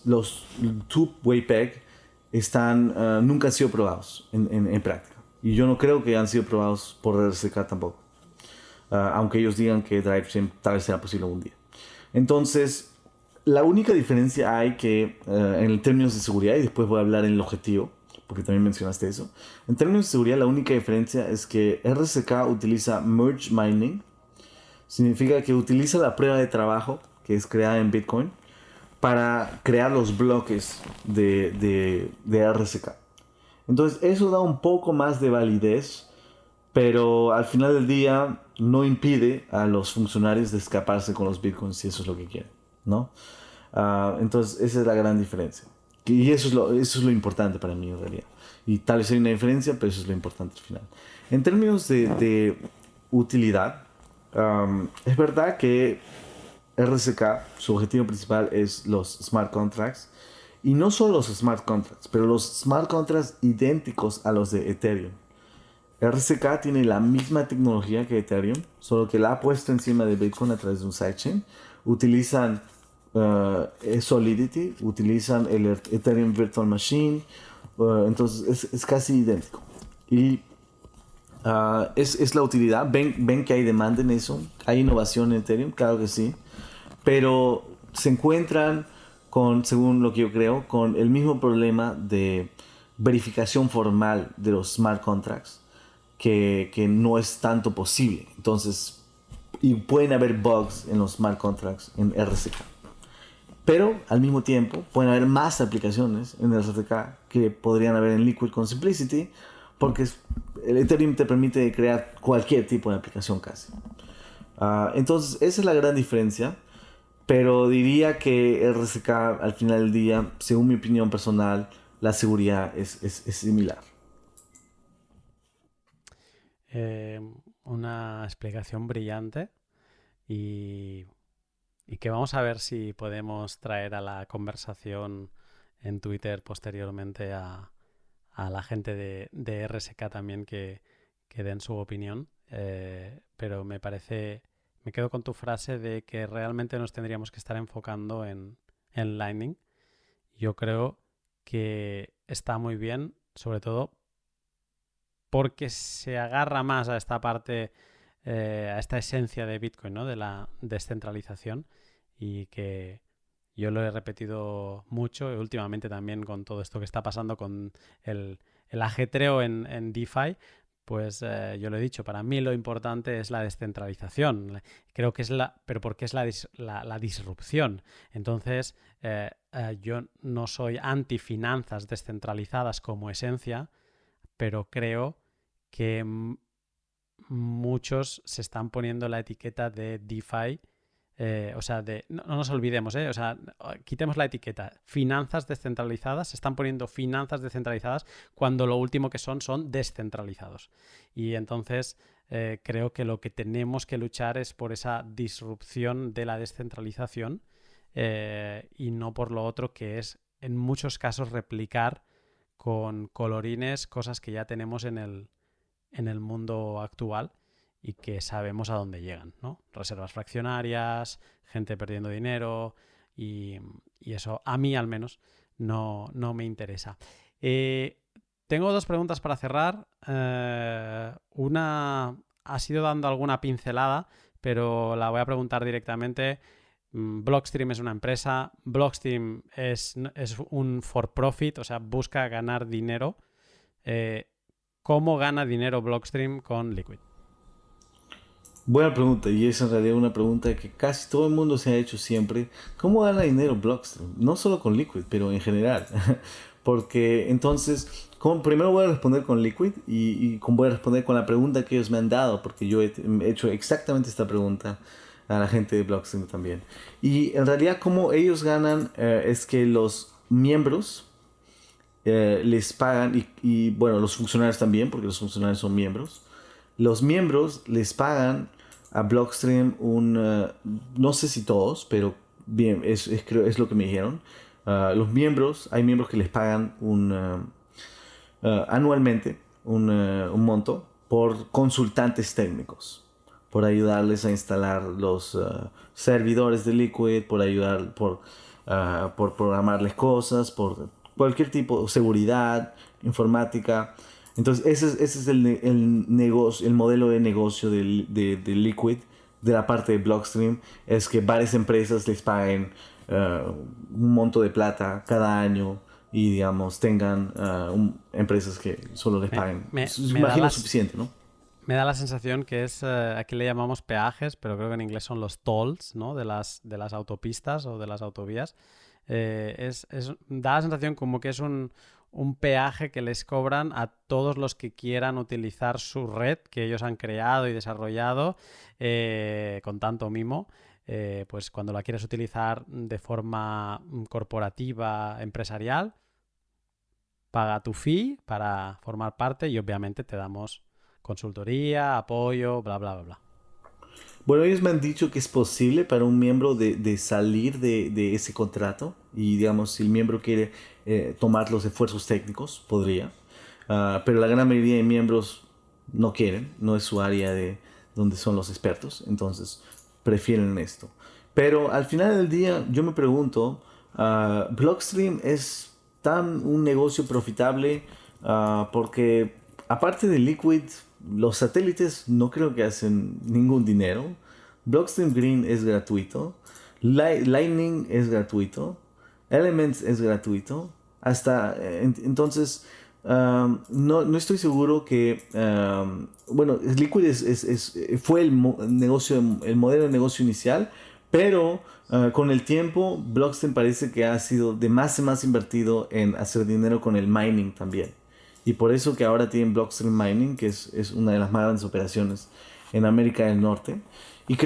Los two-way peg nunca han sido probados en práctica. Y yo no creo que han sido probados por RSK tampoco. Aunque ellos digan que Drive Chain tal vez sea posible algún día. Entonces, la única diferencia hay que en términos de seguridad, y después voy a hablar en el objetivo, porque también mencionaste eso. En términos de seguridad, la única diferencia es que RSK utiliza Merge Mining. Significa que utiliza la prueba de trabajo que es creada en Bitcoin para crear los bloques de RSK. Entonces, eso da un poco más de validez, pero al final del día no impide a los funcionarios de escaparse con los Bitcoins si eso es lo que quieren, ¿no? Entonces, esa es la gran diferencia. Y eso es lo importante para mí en realidad. Y tal vez hay una diferencia, pero eso es lo importante al final. En términos de utilidad, es verdad que RSK, su objetivo principal es los smart contracts. Y no solo los smart contracts, pero los smart contracts idénticos a los de Ethereum. RSK tiene la misma tecnología que Ethereum, solo que la ha puesto encima de Bitcoin a través de un sidechain. Utilizan Solidity, utilizan el Ethereum Virtual Machine, entonces es casi idéntico. Y es la utilidad. Ven que hay demanda en eso, hay innovación en Ethereum, claro que sí, pero se encuentran con, según lo que yo creo, con el mismo problema de verificación formal de los smart contracts, que no es tanto posible. Entonces, y pueden haber bugs en los smart contracts en RSK. Pero al mismo tiempo pueden haber más aplicaciones en RSK que podrían haber en Liquid con Simplicity, porque el Ethereum te permite crear cualquier tipo de aplicación casi. Entonces, esa es la gran diferencia. Pero diría que RSK al final del día, según mi opinión personal, la seguridad es similar. Una explicación brillante y que vamos a ver si podemos traer a la conversación en Twitter posteriormente a la gente de RSK también que den su opinión. Pero me quedo con tu frase de que realmente nos tendríamos que estar enfocando en Lightning. Yo creo que está muy bien, sobre todo porque se agarra más a esta parte, a esta esencia de Bitcoin, ¿no? De la descentralización, y que yo lo he repetido mucho, y últimamente también con todo esto que está pasando con el ajetreo en DeFi. Pues yo lo he dicho, para mí lo importante es la descentralización. Creo que es pero porque es la disrupción. Entonces, yo no soy anti finanzas descentralizadas como esencia, pero creo que muchos se están poniendo la etiqueta de DeFi. O sea, no nos olvidemos, o sea, quitemos la etiqueta. Finanzas descentralizadas, se están poniendo finanzas descentralizadas cuando lo último que son descentralizados. Y entonces creo que lo que tenemos que luchar es por esa disrupción de la descentralización y no por lo otro, que es en muchos casos replicar con colorines cosas que ya tenemos en el mundo actual y que sabemos a dónde llegan, ¿no? Reservas fraccionarias, gente perdiendo dinero, y eso a mí al menos no me interesa. Tengo dos preguntas para cerrar. Una ha sido dando alguna pincelada, pero la voy a preguntar directamente. Blockstream es una empresa, Blockstream es un for profit, o sea, busca ganar dinero. ¿Cómo gana dinero Blockstream con Liquid? Buena pregunta, y es en realidad una pregunta que casi todo el mundo se ha hecho siempre. ¿Cómo gana dinero Blockstream? No solo con Liquid, pero en general. Porque entonces, primero voy a responder con Liquid y voy a responder con la pregunta que ellos me han dado, porque yo he hecho exactamente esta pregunta a la gente de Blockstream también. Y en realidad, cómo ellos ganan es que los miembros les pagan, bueno, los funcionarios también, porque los funcionarios son miembros. Los miembros les pagan a Blockstream no sé si todos, pero bien, creo, es lo que me dijeron. Hay miembros que les pagan anualmente un monto por consultantes técnicos, por ayudarles a instalar los servidores de Liquid, por programarles cosas, por cualquier tipo de seguridad, informática. Entonces, ese es el negocio, el modelo de negocio de Liquid, de la parte de Blockstream, es que varias empresas les paguen un monto de plata cada año y, digamos, tengan empresas que solo les paguen. Imagino suficiente, ¿no? Me da la sensación que es, aquí le llamamos peajes, pero creo que en inglés son los tolls, ¿no? De las autopistas o de las autovías. Da la sensación como que es un peaje que les cobran a todos los que quieran utilizar su red que ellos han creado y desarrollado con tanto mimo. Pues cuando la quieres utilizar de forma corporativa, empresarial, paga tu fee para formar parte y obviamente te damos consultoría, apoyo, bla, bla, bla, bla. Bueno, ellos me han dicho que es posible para un miembro de salir de ese contrato y, digamos, si el miembro quiere tomar los esfuerzos técnicos, podría. Pero la gran mayoría de miembros no quieren, no es su área de donde son los expertos, entonces prefieren esto. Pero al final del día yo me pregunto, Blockstream es tan un negocio profitable porque aparte de Liquid, los satélites no creo que hacen ningún dinero. Blockstream Green es gratuito. Lightning es gratuito. Elements es gratuito. Entonces, no estoy seguro que... bueno, Liquid fue el modelo de negocio inicial, pero con el tiempo Blockstream parece que ha sido de más en más invertido en hacer dinero con el mining también. Y por eso que ahora tienen Blockstream Mining, que es una de las más grandes operaciones en América del Norte. Y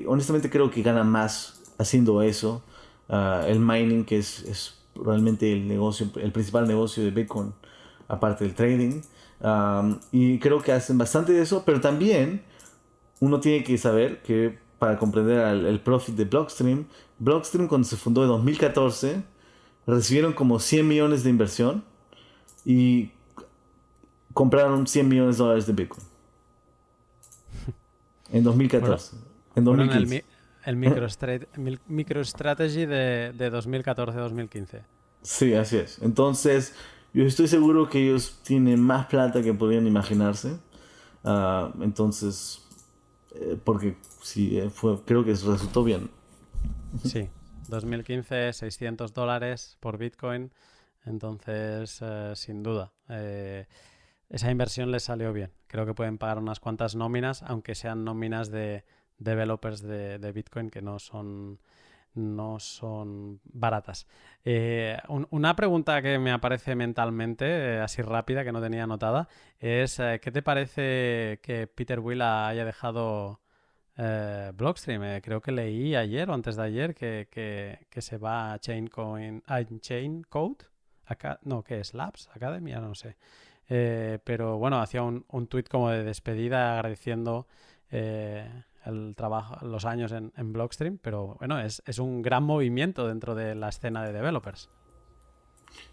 honestamente creo que ganan más haciendo eso. El mining, que es realmente el principal negocio de Bitcoin, aparte del trading. Y creo que hacen bastante de eso, pero también uno tiene que saber que para comprender el profit de Blockstream cuando se fundó en 2014, recibieron como 100 millones de inversión y compraron 100 millones de dólares de Bitcoin. En 2014. En 2015. El MicroStrategy de 2014-2015. Sí, así es. Entonces, yo estoy seguro que ellos tienen más plata que podrían imaginarse. Entonces, porque sí, creo que resultó bien. Sí, 2015, $600 por Bitcoin. Entonces, sin duda, esa inversión les salió bien. Creo que pueden pagar unas cuantas nóminas, aunque sean nóminas de developers de Bitcoin que no son baratas. Una pregunta que me aparece mentalmente, así rápida, que no tenía anotada, es ¿qué te parece que Peter Thiel haya dejado Blockstream? Creo que leí ayer o antes de ayer que se va a Chain Code. No, ¿qué es? Labs Academy, no sé. Pero bueno, hacía un tweet como de despedida agradeciendo el trabajo, los años en Blockstream, pero bueno, es un gran movimiento dentro de la escena de developers.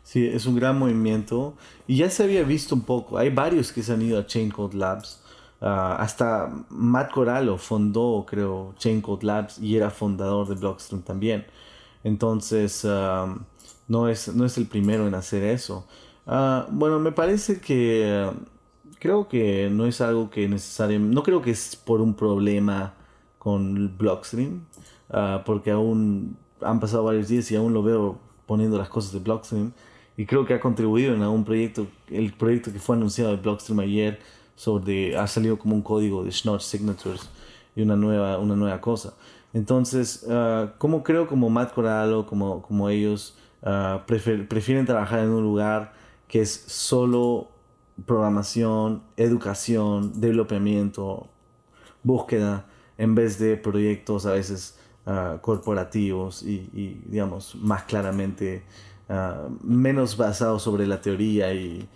Sí, es un gran movimiento y ya se había visto un poco. Hay varios que se han ido a Chaincode Labs. Hasta Matt Corallo fundó, creo, Chaincode Labs y era fundador de Blockstream también. Entonces, no es el primero en hacer eso. Bueno, me parece que creo que no es algo que necesariamente... No creo que es por un problema con Blockstream, porque aún han pasado varios días y aún lo veo poniendo las cosas de Blockstream. Y creo que ha contribuido en algún proyecto. El proyecto que fue anunciado de Blockstream ayer ha salido como un código de Schnorr Signatures. y una nueva cosa. Entonces, como creo como Matt Corallo, como ellos, prefieren trabajar en un lugar que es solo programación, educación, desarrollo, búsqueda, en vez de proyectos a veces corporativos y, digamos, más claramente menos basados sobre la teoría y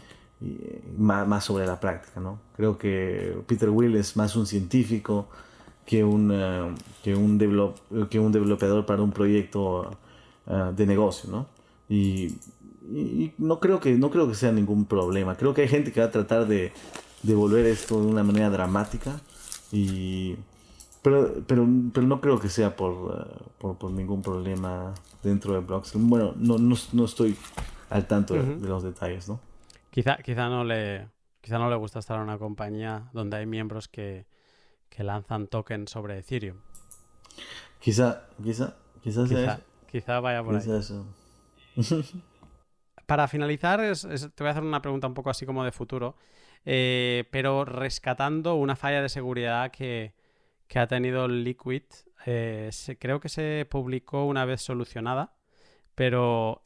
más sobre la práctica, ¿no? Creo que Peter Will es más un científico que que un developador para un proyecto de negocio, ¿no? Y no creo que sea ningún problema. Creo que hay gente que va a tratar de volver esto de una manera dramática, y, pero no creo que sea por ningún problema dentro de Blockstream. Bueno, no estoy al tanto de los detalles, ¿no? Quizá no le gusta estar en una compañía donde hay miembros que lanzan tokens sobre Ethereum. Quizás sea eso. Quizá vaya por ahí. Eso. Para finalizar, te voy a hacer una pregunta un poco así como de futuro, pero rescatando una falla de seguridad que ha tenido Liquid. Creo que se publicó una vez solucionada, pero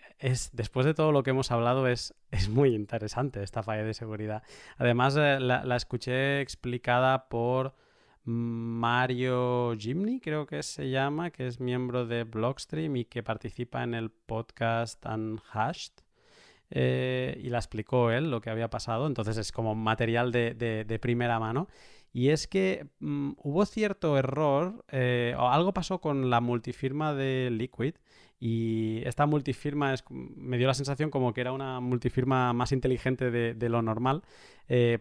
después de todo lo que hemos hablado es muy interesante esta falla de seguridad. Además, la escuché explicada por Mario Gimni, creo que se llama, que es miembro de Blockstream y que participa en el podcast Unhashed. Y la explicó él lo que había pasado, entonces es como material de primera mano. Y es que hubo cierto error, o algo pasó con la multifirma de Liquid, y esta multifirma me dio la sensación como que era una multifirma más inteligente de lo normal,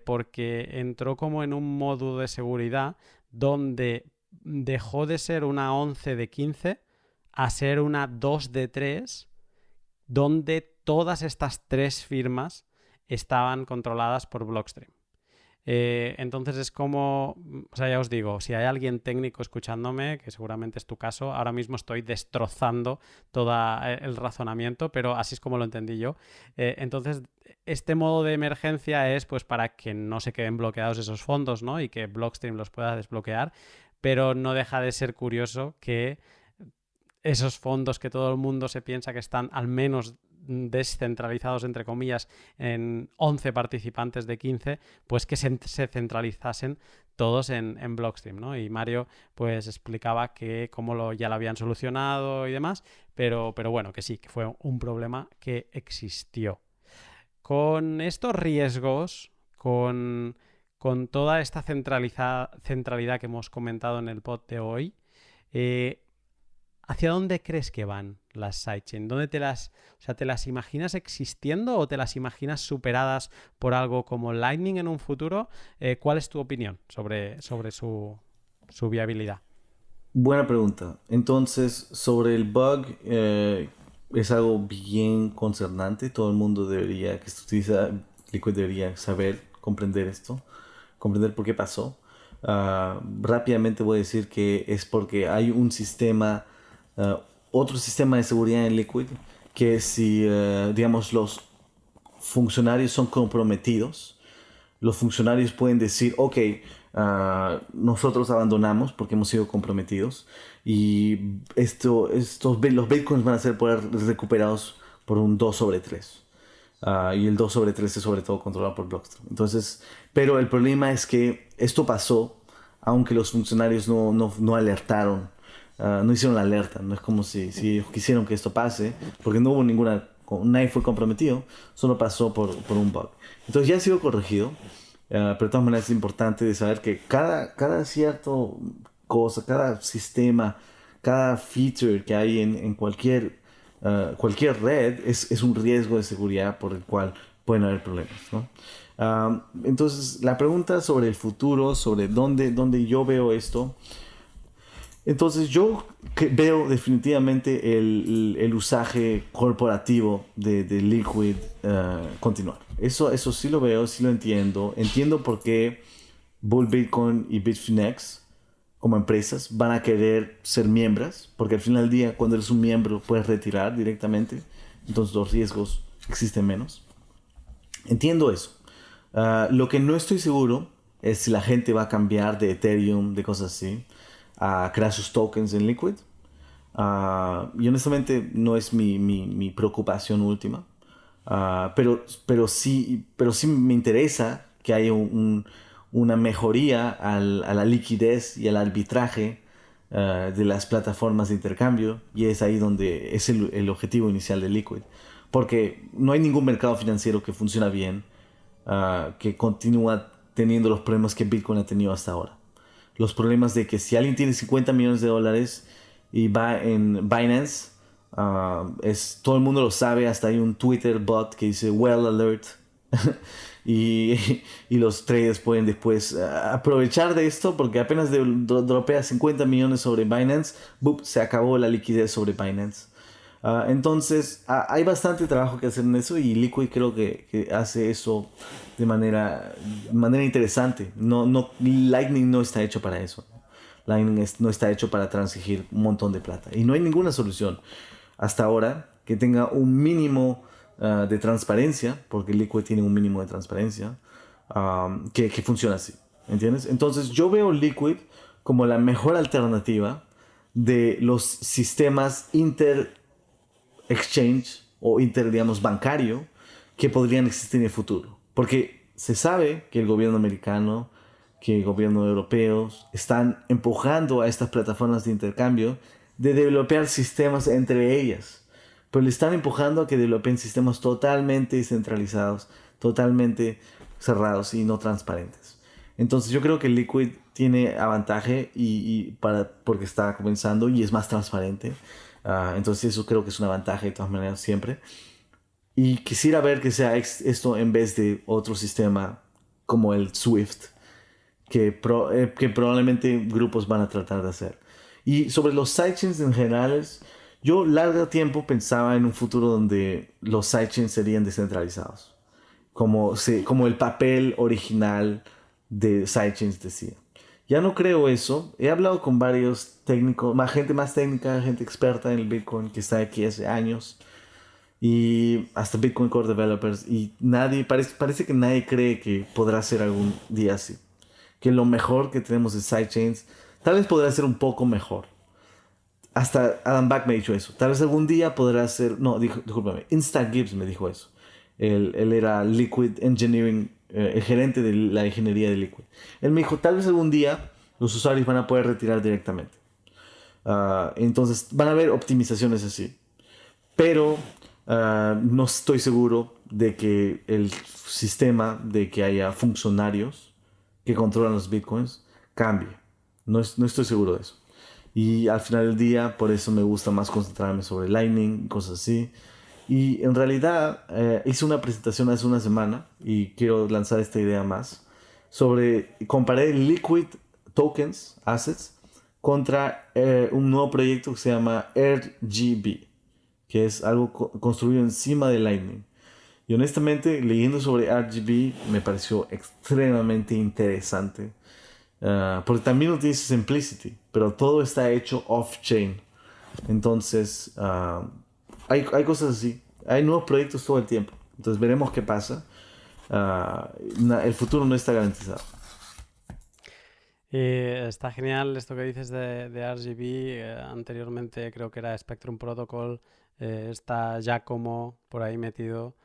porque entró como en un modo de seguridad donde dejó de ser una 11 de 15 a ser una 2 de 3, donde todas estas tres firmas estaban controladas por Blockstream. Entonces es como, o sea, ya os digo, si hay alguien técnico escuchándome, que seguramente es tu caso, ahora mismo estoy destrozando todo el razonamiento, pero así es como lo entendí yo. Entonces, este modo de emergencia es pues para que no se queden bloqueados esos fondos, ¿no? Y que Blockstream los pueda desbloquear, pero no deja de ser curioso que esos fondos que todo el mundo se piensa que están al menos descentralizados, entre comillas, en 11 participantes de 15, pues que se centralizasen todos en Blockstream, ¿no? Y Mario pues explicaba que cómo ya lo habían solucionado y demás, pero bueno, que sí, que fue un problema que existió. Con estos riesgos, con toda esta centralidad que hemos comentado en el pod de hoy, ¿hacia dónde crees que van las sidechain? ¿Dónde te las imaginas existiendo o te las imaginas superadas por algo como Lightning en un futuro? ¿Cuál es tu opinión sobre su viabilidad? Buena pregunta. Entonces, sobre el bug, es algo bien concernante. Todo el mundo que utiliza Liquid debería saber, comprender esto, comprender por qué pasó. Rápidamente voy a decir que es porque hay un sistema, otro sistema de seguridad en Liquid, que si, digamos, los funcionarios son comprometidos, los funcionarios pueden decir, ok, nosotros abandonamos porque hemos sido comprometidos y los bitcoins van a ser poder recuperados por un 2 sobre 3. Y el 2 sobre 3 es sobre todo controlado por Blockstream. Entonces, pero el problema es que esto pasó aunque los funcionarios no alertaron, no hicieron la alerta. No es como si ellos quisieron que esto pase, porque no hubo nadie fue comprometido, solo pasó por un bug. Entonces ya ha sido corregido, pero de todas maneras es importante de saber que cada cierto cosa, cada sistema, cada feature que hay en cualquier red es un riesgo de seguridad por el cual pueden haber problemas, ¿no? Entonces, la pregunta sobre el futuro, sobre dónde yo veo esto. Entonces, yo veo definitivamente el usaje corporativo de Liquid continuar. Eso sí lo veo, sí lo entiendo. Entiendo por qué Bull Bitcoin y Bitfinex, como empresas, van a querer ser miembros, porque al final del día, cuando eres un miembro, puedes retirar directamente. Entonces, los riesgos existen menos. Entiendo eso. Lo que no estoy seguro es si la gente va a cambiar de Ethereum, de cosas así. a crear sus tokens en Liquid. Y honestamente no es mi preocupación última. Pero sí me interesa que haya una mejoría a la liquidez y al arbitraje de las plataformas de intercambio, y es ahí donde es el objetivo inicial de Liquid. Porque no hay ningún mercado financiero que funciona bien, que continúa teniendo los problemas que Bitcoin ha tenido hasta ahora. Los problemas de que si alguien tiene 50 millones de dólares y va en Binance, todo el mundo lo sabe, hasta hay un Twitter bot que dice well alert. y los traders pueden después aprovechar de esto, porque apenas dropea 50 millones sobre Binance, ¡bup!, se acabó la liquidez sobre Binance. Entonces hay bastante trabajo que hacer en eso, y Liquid creo que hace eso de manera interesante. Lightning no está hecho para eso. Lightning no está hecho para transigir un montón de plata, y no hay ninguna solución hasta ahora que tenga un mínimo de transparencia, porque Liquid tiene un mínimo de transparencia, que funciona así, ¿entiendes? Entonces yo veo Liquid como la mejor alternativa de los sistemas inter-exchange o digamos, bancario, que podrían existir en el futuro. Porque se sabe que el gobierno americano, que el gobierno europeo están empujando a estas plataformas de intercambio de desarrollar sistemas entre ellas. Pero le están empujando a que desarrollen sistemas totalmente descentralizados, totalmente cerrados y no transparentes. Entonces yo creo que Liquid tiene avantaje porque está comenzando y es más transparente. Entonces eso creo que es una ventaja de todas maneras siempre. Y quisiera ver que sea esto en vez de otro sistema como el Swift, que probablemente grupos van a tratar de hacer. Y sobre los sidechains en general, yo largo tiempo pensaba en un futuro donde los sidechains serían descentralizados, como el papel original de sidechains decía. Ya no creo eso. He hablado con varios técnicos, gente más técnica, gente experta en el Bitcoin que está aquí hace años, y hasta Bitcoin Core Developers, y parece que nadie cree que podrá ser algún día así. Que lo mejor que tenemos de sidechains tal vez podrá ser un poco mejor. Hasta Adam Back me ha dicho eso. Tal vez algún día podrá ser... No, discúlpame. Instagibbs me dijo eso. Él era Liquid Engineering, el gerente de la ingeniería de Liquid. Él me dijo, tal vez algún día los usuarios van a poder retirar directamente. Entonces van a haber optimizaciones así. Pero no estoy seguro de que el sistema de que haya funcionarios que controlan los bitcoins cambie. No estoy seguro de eso. Y al final del día, por eso me gusta más concentrarme sobre Lightning, cosas así. Y en realidad hice una presentación hace una semana y quiero lanzar esta idea más. Comparé Liquid Tokens, Assets, contra un nuevo proyecto que se llama RGB, que es algo construido encima de Lightning. Y honestamente, leyendo sobre RGB me pareció extremadamente interesante. Porque también utiliza Simplicity, pero todo está hecho off-chain. Entonces, hay cosas así. Hay nuevos proyectos todo el tiempo. Entonces, veremos qué pasa. El futuro no está garantizado. Está genial esto que dices de RGB. Anteriormente creo que era Spectrum Protocol. Está Giacomo por ahí metido.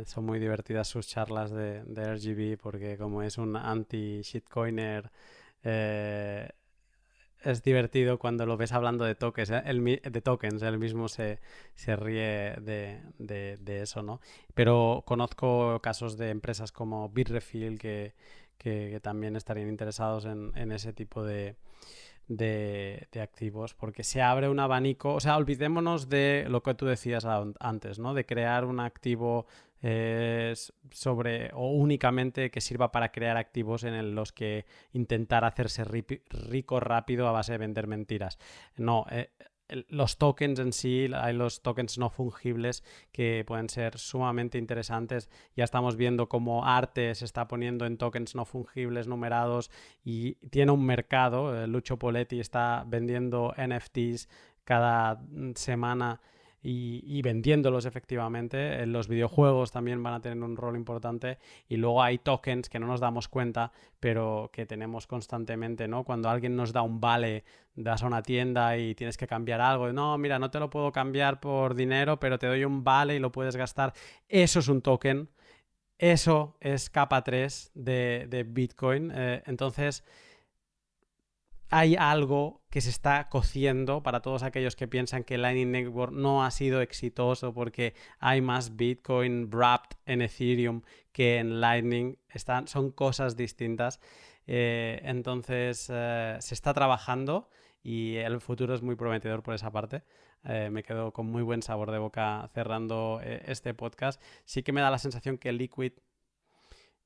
Son muy divertidas sus charlas de RGB, porque como es un anti-shitcoiner, es divertido cuando lo ves hablando de tokens. Él mismo se ríe de eso, ¿no? Pero conozco casos de empresas como Bitrefill que también estarían interesados en ese tipo de activos, porque se abre un abanico. O sea, olvidémonos de lo que tú decías antes, ¿no? De crear un activo o únicamente que sirva para crear activos en los que intentar hacerse rico rápido a base de vender mentiras. No, los tokens en sí, hay los tokens no fungibles que pueden ser sumamente interesantes. Ya estamos viendo cómo Arte se está poniendo en tokens no fungibles numerados y tiene un mercado. Lucio Poletti está vendiendo NFTs cada semana y vendiéndolos efectivamente. Los videojuegos también van a tener un rol importante y luego hay tokens que no nos damos cuenta, pero que tenemos constantemente, ¿no? Cuando alguien nos da un vale, das a una tienda y tienes que cambiar algo, no, mira, no te lo puedo cambiar por dinero, pero te doy un vale y lo puedes gastar. Eso es un token. Eso es capa 3 de Bitcoin. Entonces, hay algo que se está cociendo para todos aquellos que piensan que Lightning Network no ha sido exitoso porque hay más Bitcoin wrapped en Ethereum que en Lightning. Son cosas distintas. Entonces, se está trabajando y el futuro es muy prometedor por esa parte. Me quedo con muy buen sabor de boca cerrando este podcast. Sí que me da la sensación que Liquid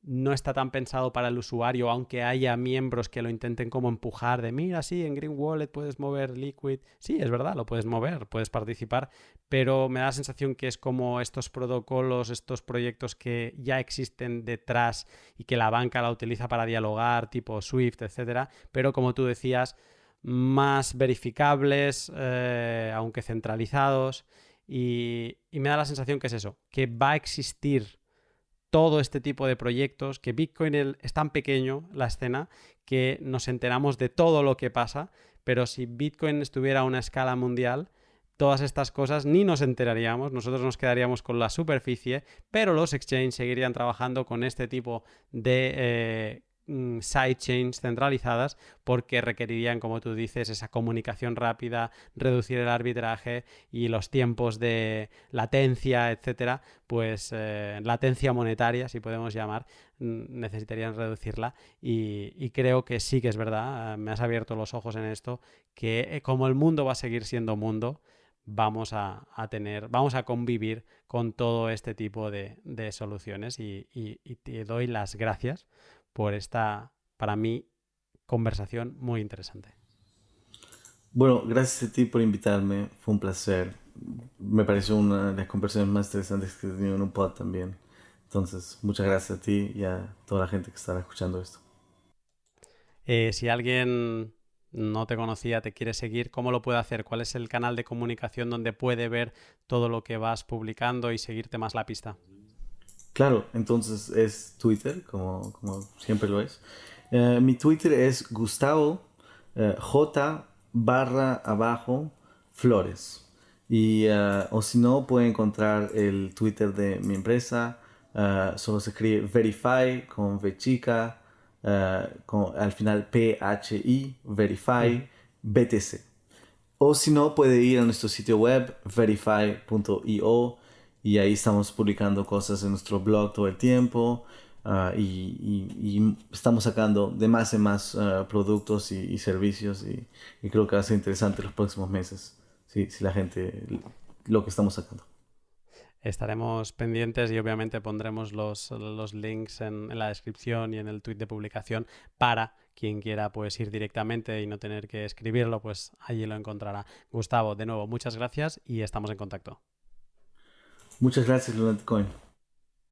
no está tan pensado para el usuario, aunque haya miembros que lo intenten como empujar de mira, sí, en Green Wallet puedes mover Liquid. Sí, es verdad, lo puedes mover, puedes participar, pero me da la sensación que es como estos protocolos, estos proyectos que ya existen detrás y que la banca la utiliza para dialogar, tipo Swift, etcétera, pero como tú decías, más verificables, aunque centralizados, y me da la sensación que es eso, que va a existir todo este tipo de proyectos, que Bitcoin es tan pequeño, la escena, que nos enteramos de todo lo que pasa, pero si Bitcoin estuviera a una escala mundial, todas estas cosas ni nos enteraríamos, nosotros nos quedaríamos con la superficie, pero los exchanges seguirían trabajando con este tipo de sidechains centralizadas porque requerirían, como tú dices, esa comunicación rápida, reducir el arbitraje y los tiempos de latencia, etcétera, pues latencia monetaria, si podemos llamar, necesitarían reducirla y creo que sí que es verdad, me has abierto los ojos en esto, que como el mundo va a seguir siendo mundo, vamos a convivir con todo este tipo de soluciones y te doy las gracias por esta, para mí, conversación muy interesante. Bueno, gracias a ti por invitarme, fue un placer. Me pareció una de las conversaciones más interesantes que he tenido en un pod también. Entonces, muchas gracias a ti y a toda la gente que estará escuchando esto. Si alguien no te conocía, te quiere seguir, ¿cómo lo puede hacer? ¿Cuál es el canal de comunicación donde puede ver todo lo que vas publicando y seguirte más la pista? Claro, entonces es Twitter, como siempre lo es. Mi Twitter es Gustavo J barra abajo Flores. Y, o si no, puede encontrar el Twitter de mi empresa. Solo se escribe Verify con V chica, al final PHI, Verify, BTC. O si no, puede ir a nuestro sitio web verify.io y ahí estamos publicando cosas en nuestro blog todo el tiempo. Y estamos sacando de más en más productos y servicios y creo que va a ser interesante los próximos meses si la gente lo que estamos sacando. Estaremos pendientes y obviamente pondremos los links en la descripción y en el tweet de publicación para quien quiera pues ir directamente y no tener que escribirlo, pues allí lo encontrará. Gustavo, de nuevo, muchas gracias y estamos en contacto. Muchas gracias, Lunatic Coin.